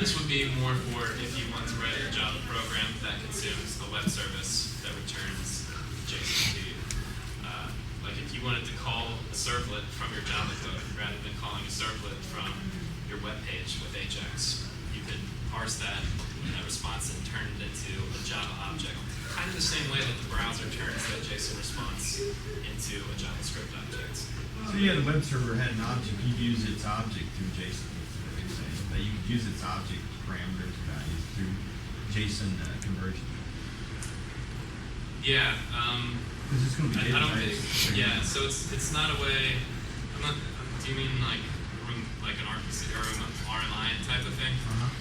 This would be more for if you want to write a Java program that consumes a web service that returns JSON to you. Like if you wanted to call a servlet from your Java code rather than calling a servlet from your web page with Ajax, you could parse that response and turn it into a Java object. Kind of the same way that the browser turns that JSON response into a JavaScript object. So yeah, the web server had an object. You'd use its object through JSON. That's what you're saying. That you could use its object parameters values through JSON conversion. Yeah. Because it's going to be I don't data think. types. Yeah. So it's not a way. I'm not. Do you mean like an RPC or an RLI type of thing? Uh-huh.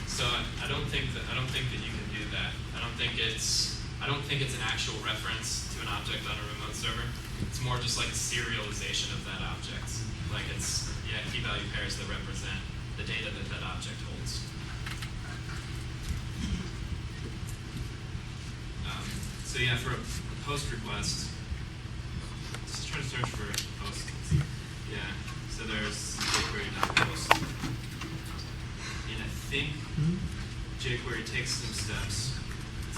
So I don't think that you can do that. I don't think it's an actual reference to an object on a remote server. It's more just like a serialization of that object. Like it's key value pairs that represent the data that that object holds. So yeah, for a post request, let's just try to search for a post. Yeah. So there's jQuery.post. And I think jQuery takes some steps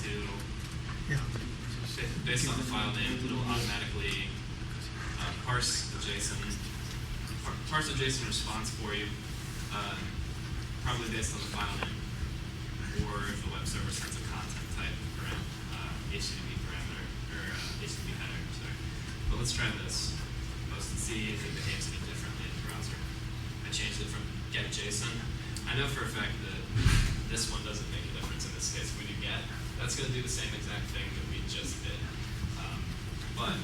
to, based on the file name, it'll automatically parse the JSON response for you, probably based on the file name, or if the web server sends a content type around HTTP parameter or HTTP header. Sorry. But let's try this post and see if it behaves any differently in the browser. I changed it from get JSON. I know for a fact that this one doesn't make a difference in this case. If we do get, that's going to do the same exact thing that we just did. But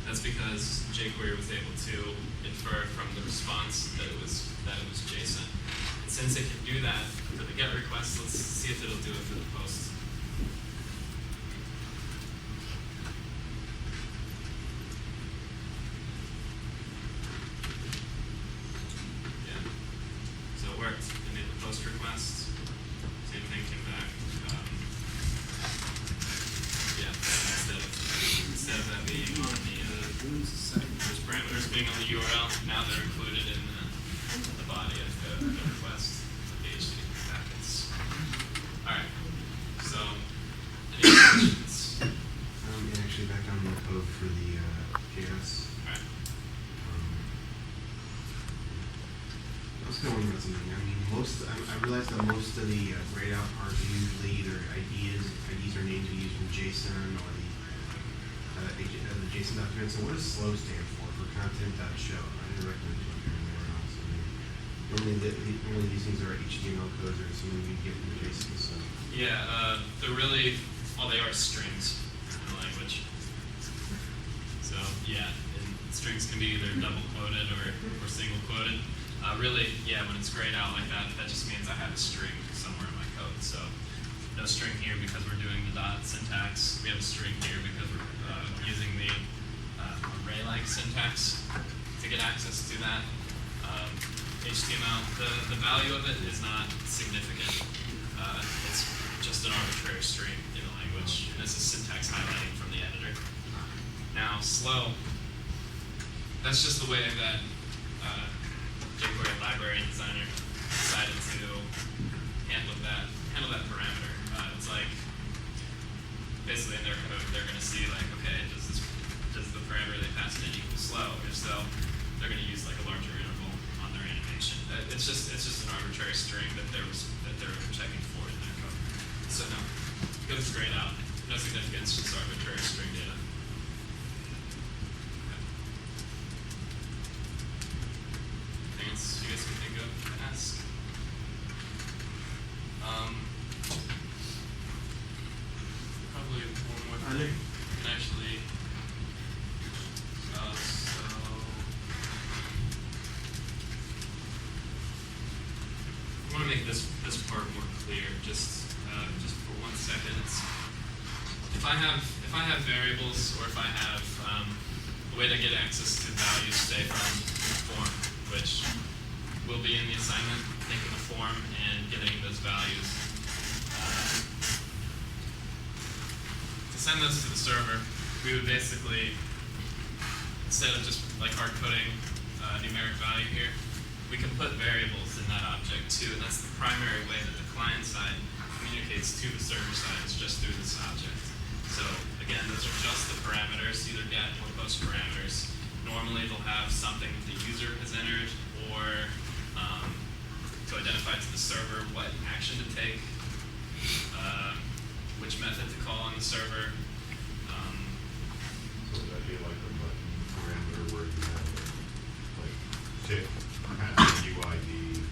that's because jQuery was able to infer from the response that it was JSON. And since it can do that for the GET request, let's see if it'll do it for the post. Yeah. So it worked. It made the post request. Same thing came back. Yeah. Instead of that being on the those parameters being on the URL, now they're included in the body of the request of the HTTP packets. All right. So, any questions? And actually back on the code for the JS. All right. I was kind of wondering about something. I mean, I realized that most of the grayed out parts are usually either IDs are named to use from JSON or the JSON document. So what does slow stand for content.show? I didn't recognize it anywhere else. I mean, normally these things are HTML codes or something you get from JSON. So Yeah, they're really, all they are strings in the language. So yeah, and strings can be either double quoted or single quoted. Really, yeah, when it's grayed out like that just means I have a string somewhere in my code. So no string here because we're doing the dot syntax. value of it is not significant. It's just an arbitrary string in the language, and this is syntax highlighting from the editor. Now, slow, that's just the way that jQuery library designer decided to handle that parameter. It's like, basically in their code, they're going to see like, okay, does the parameter they passed in equal slow? If so, they're going to use like a larger interval on their animation. It's just an arbitrary string that they're checking for in their code. So no, it goes straight out. No significance, just arbitrary string data. Anything else you guys can think of to ask? Probably one more thing. Alec? Can actually, so I want to make this part more clear. Just for 1 second. If I have variables, or if I have a way to get access to values, say from the form, which will be in the assignment, taking the form and getting those values. To send those to the server, we would basically, instead of just like hard coding numeric value here, we can put variables in that object too, and that's the primary way that the client side communicates to the server side, is just through this object. So again, those are just the parameters, either get or post parameters. Normally they'll have something that the user has entered, or to identify to the server what action to take, which method to call on the server. So would that be like a button parameter where you have like tick, pass UID?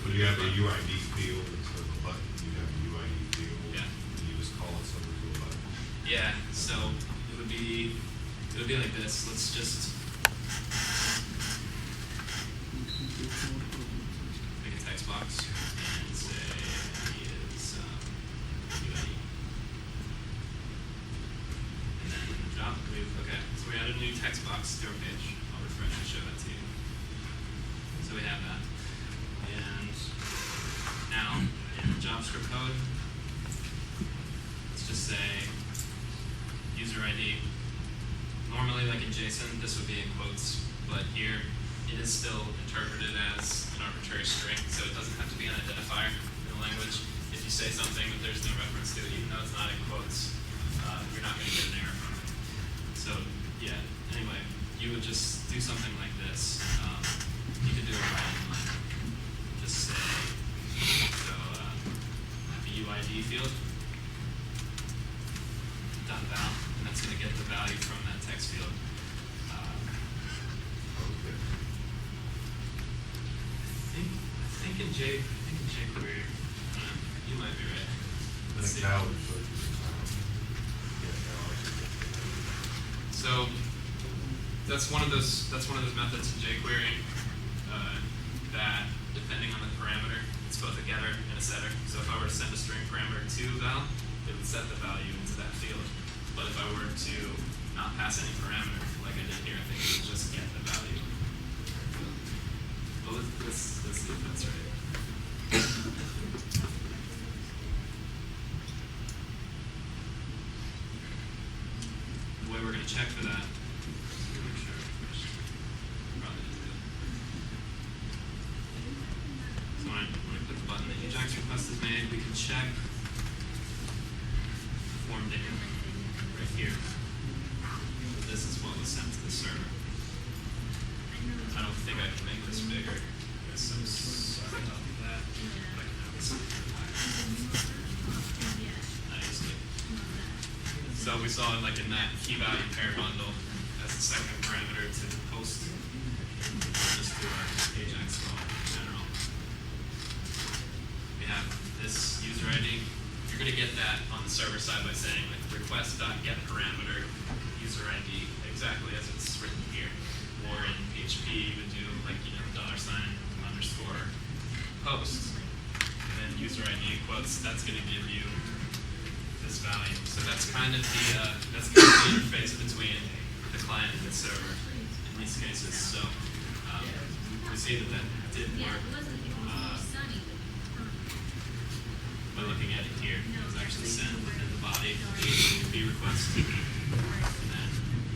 Would you have a UID field instead of a button? You'd have a UID field. Yeah. And you just call it something to a button. Yeah, so it would be like this. Let's just make a text box and say he is UID. And then in the job, okay, so we added a new text box to our page. I'll refresh and show that to you. So we have that. And now in the JavaScript code, let's just say user ID. Normally, like in JSON, this would be in quotes, but here it is still interpreted as an arbitrary string, so it doesn't have to be an identifier in the language. If you say something that there's no reference to it, even though it's not in quotes, you're not going to get an error from it. So yeah, anyway, you would just do something like this. You could do it right in line. Just say, so the UID field, dot val, and that's going to get the value from that text field. Okay. I think in jQuery, you might be right. Let's see. Now it's like, yeah, now I see. So that's one of those methods in jQuery that, depending on the parameter, it's both a getter and a setter. So if I were to send a string parameter to val, it would set the value into that field. But if I were to not pass any parameter, like I did here, I think it would just get the value. Well, let's see if that's right. The way we're going to check for that, make sure I refreshed. Probably didn't do it. So when I click the button that Ajax request is made, we can check form data right here. This is what was sent to the server. I don't think I can make this bigger. There's some sorry about that. But I can have this nicely. So we saw like in that key value pair bundle as the second parameter to the post. Just do our Ajax call in general. We have this user ID. You're going to get that on the server side by saying like request.getParameter user ID, exactly as it's written here. Or in PHP, you would do like, $_post, and then user ID quotes. That's going to give you this value. So that's kind of the interface between the client and the server. And these cases. So we see that that did work. By looking at it here, it was actually sent within the body of the HTTP request, and then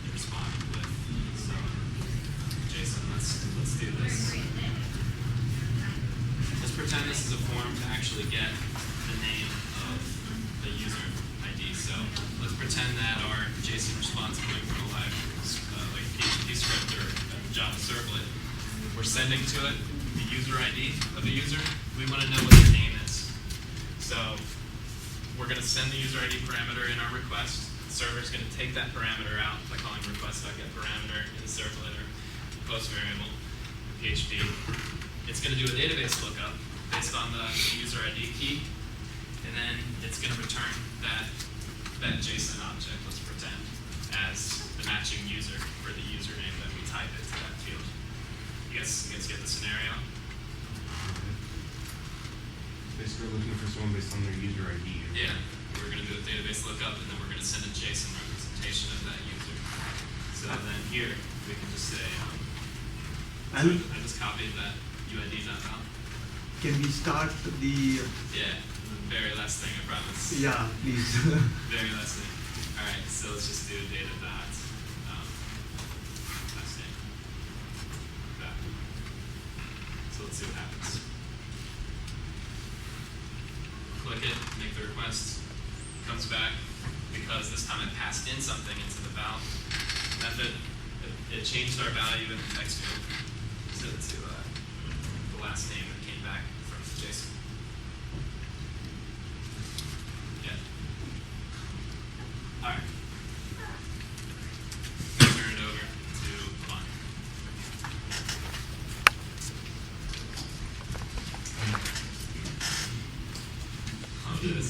it responded with. So, Jason, let's do this. Let's pretend this is a form to actually get the name of the user ID. So let's pretend that our JSON response coming from a live like PHP script or a Java servlet, we're sending to it the user ID of a user. We want to know what their name is. So we're going to send the user ID parameter in our request. The server is going to take that parameter out by calling request.getParameter in the servlet or post variable PHP. It's going to do a database lookup based on the user ID key, and then it's going to return that JSON object, let's pretend, as the matching user for the username that we type into that field. You guys get the scenario? Basically looking for someone based on their user ID. Yeah. We're going to do a database lookup, and then we're going to send a JSON representation of that user. So then here, we can just say, And I just copied that UID.val. can we start the, Yeah, the very last thing, I promise. yeah, please. Very last thing. All right, so let's just do data dot last name. That. So let's see what happens. Click it, make the request. Comes back because this time I passed in something into the val method. It changed our value in the text field to the last name that came back from JSON. Yeah. All right. Turn it over to fun. I'll do this.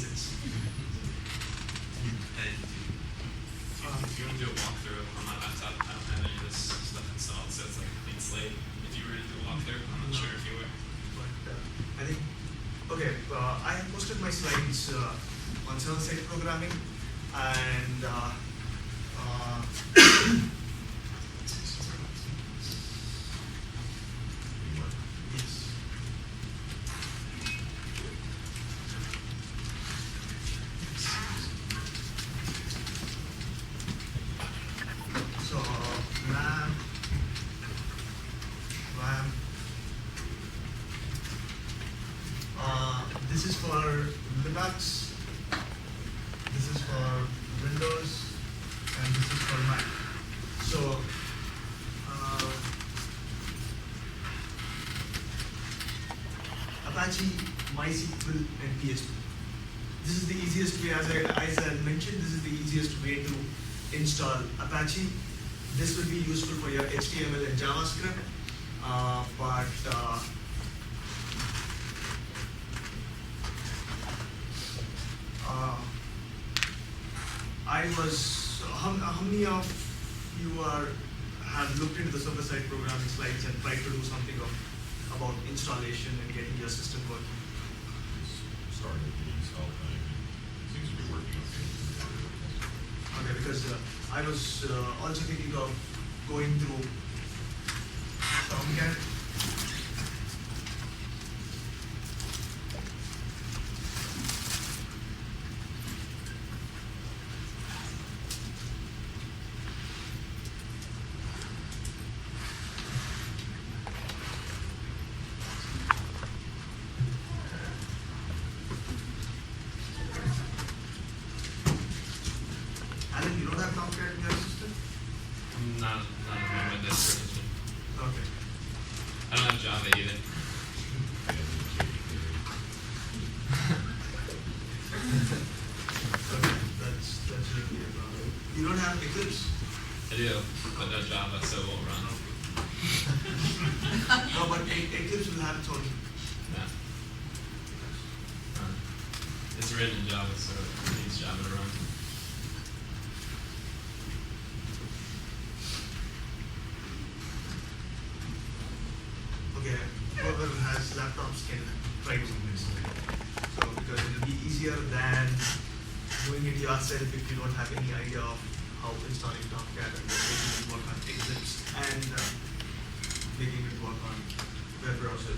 Hey, if you want to do a walkthrough on my laptop, I don't have any of this stuff installed, so it's like a clean slate. If you were to do a walkthrough, I'm not sure if you were. But I think, okay, I have posted my slides on server-side programming, and yes. So RAM, this is for Linux, this is for Windows, and this is for Mac. So Apache, MySQL, and PHP. This is the easiest way, as I mentioned, this is the easiest way to install Apache. This will be useful for your HTML and JavaScript, how many of you have looked into the server-side programming slides and tried to do something about installation and getting your system working? Started the install thing, seems to be working okay. Okay, because I was also thinking of going through Tomcat. Alan, you don't have Tomcat in your system? Not on my Windows version. Okay. I don't have Java either. Okay, that's really a problem. You don't have Eclipse? I do, but no Java, so it won't run. No, but Eclipse will have its own. No. It's written in Java, so it needs Java to run. Okay, whoever has laptops can try doing this. So because it will be easier than doing it yourself if you don't have any idea of how how installing Tomcat and making it work on Eclipse and making it work on web browser.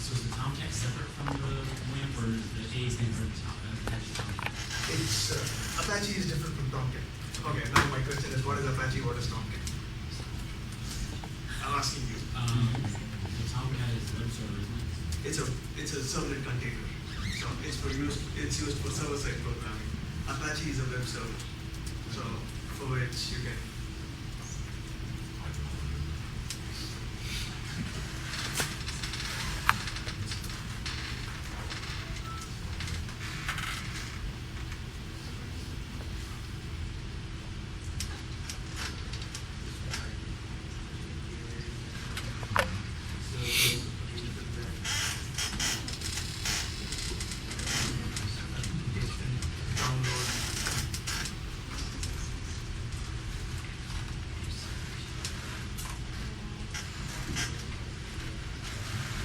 So is the Tomcat separate from the WAMP, or is the A stand for Apache Tomcat? It's Apache is different from Tomcat. Okay, now my question is, what is Apache? What is Tomcat? I'm asking you. The Tomcat is web server, isn't it? It's a servlet container. So it's used for server-side programming. Apache is a web server. So for which you can.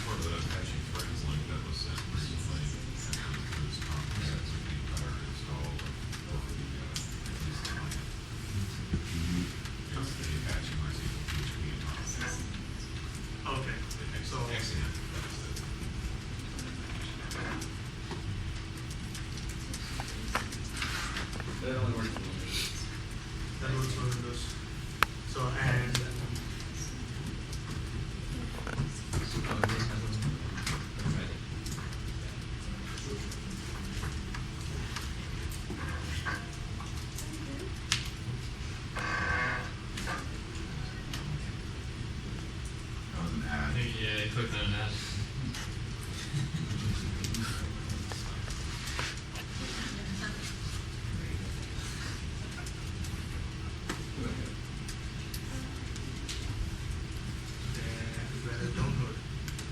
Part of the Apache Friends link that was sent recently, includes Tomcats and the entire install of the, this client. It's the Apache MySQL PHP and Tomcat. Okay. So XAMPP, that's it. That only works for Windows. that works for Windows. So and That was an ad. Yeah, you clicked on an ad. where the download.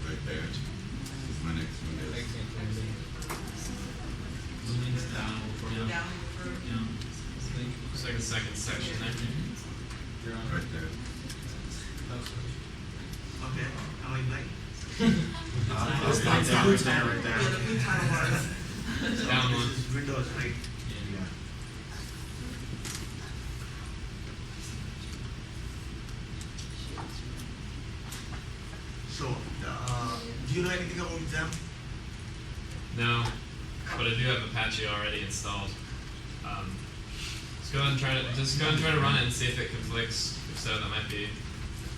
Right there. This is my next Windows. Links down for you. Yeah. Looks like a second section there. Right there. Okay. Am I blind? Right there, right there. Down one. This is Windows, right? Yeah. So do you know anything about XAMPP? No, but I do have Apache already installed. Just go ahead and try to run it and see if it conflicts. If so, that might be.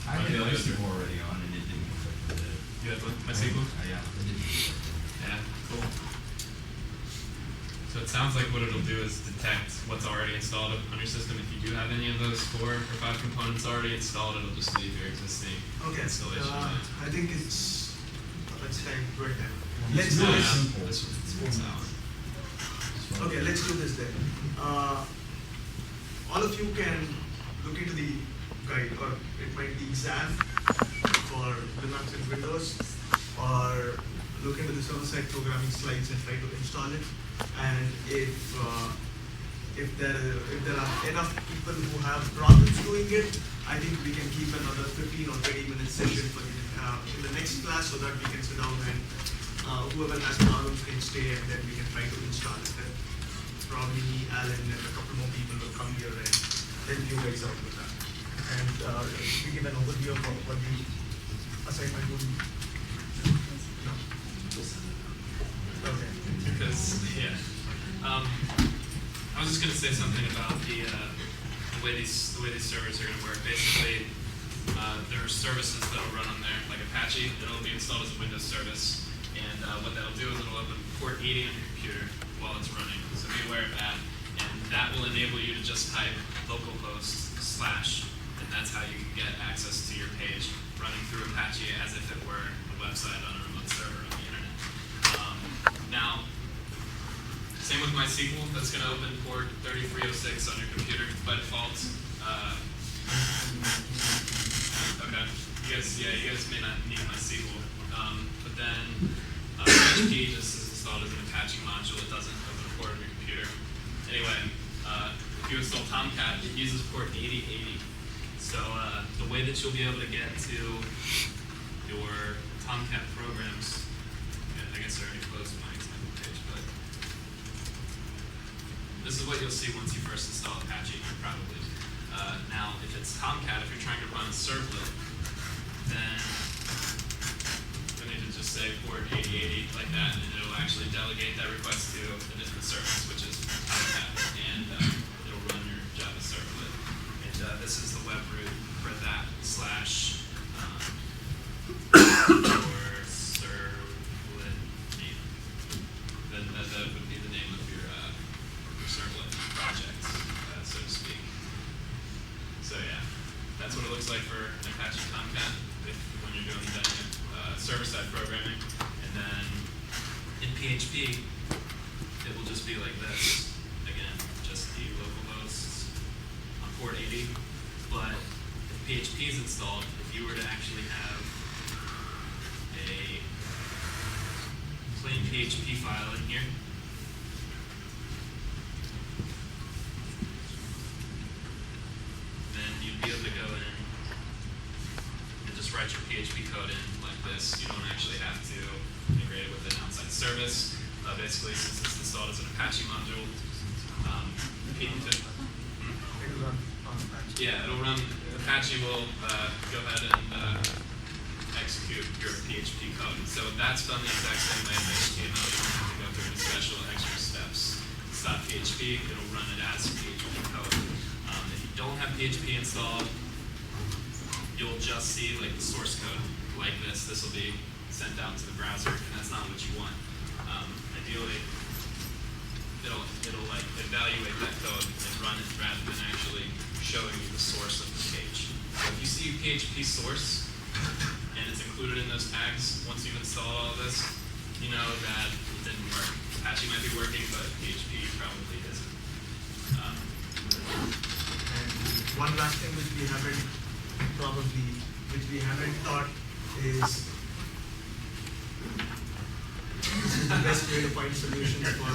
I had MySQL already on and it didn't conflict with it. You have MySQL? Yeah, it didn't conflict. Yeah, cool. So it sounds like what it'll do is detect what's already installed on your system. If you do have any of those 4 or 5 components already installed, it'll just leave your existing Okay. installation. I think it's let's type right there. It's Let's do really this. simple. This one's out. Okay, let's do this then. All of you can look into the guide, or it might be XAMPP for Linux and Windows, or look into the server-side programming slides and try to install it. And if there are enough people who have problems doing it, I think we can keep another 15 or 20 minute session for in the next class, so that we can sit down and whoever has problems can stay, and then we can try to install it. And probably me, Alan, and a couple more people will come here and help you guys out with that. And we give an overview of what the assignment would be. No. Okay. Because I was just gonna say something about the way these servers are gonna work. Basically, there are services that'll run on there, like Apache. It'll be installed as a Windows service, and what that'll do is it'll open port 80 on your computer while it's running. So be aware of that, and that will enable you to just type localhost / and that's how you can get access to your page running through Apache as if it were a website on a remote server on the internet. Now, same with MySQL, that's going to open port 3306 on your computer by default. Okay, you guys may not need MySQL, but then PHP just is installed as an Apache module. It doesn't open a port on your computer. Anyway, if you install Tomcat, it uses port 8080. So the way that you'll be able to get to your Tomcat programs, I guess I already closed my example page, but this is what you'll see once you first install Apache, probably. Now, if it's Tomcat, if you're trying to run a servlet, then you need to just say port 8080 like that, and it'll actually delegate that request to a different service, which is Tomcat, and it'll run your Java servlet. And this is the web root for that slash your servlet name. Then that would be the name of your servlet project, so to speak. So yeah, that's what it looks like for Apache Tomcat when you're doing dynamic server-side programming. And then in PHP, it will just be like this. Again, just the local hosts on port 80. But if PHP is installed, if you were to actually have a plain PHP file in here, then you'd be able to go in and just write your PHP code in like this. You don't actually have to integrate it with an outside service. Basically, since it's installed as an Apache module, It'll run on Apache. yeah, it'll run. Apache will go ahead and execute your PHP code. So that's done the exact same way as HTML. You don't have to go through any special extra steps. It's not PHP. It'll run it as PHP code. If you don't have PHP installed, you'll just see like the source code like this. This will be sent out to the browser, and that's not what you want. Ideally, it'll like evaluate that code and run it rather than actually showing you the source of the page. So if you see PHP source and it's included in those tags, once you've installed all of this, you know that it didn't work. Apache might be working, but PHP probably isn't. And one last thing which we haven't thought is this is the best way to find solutions for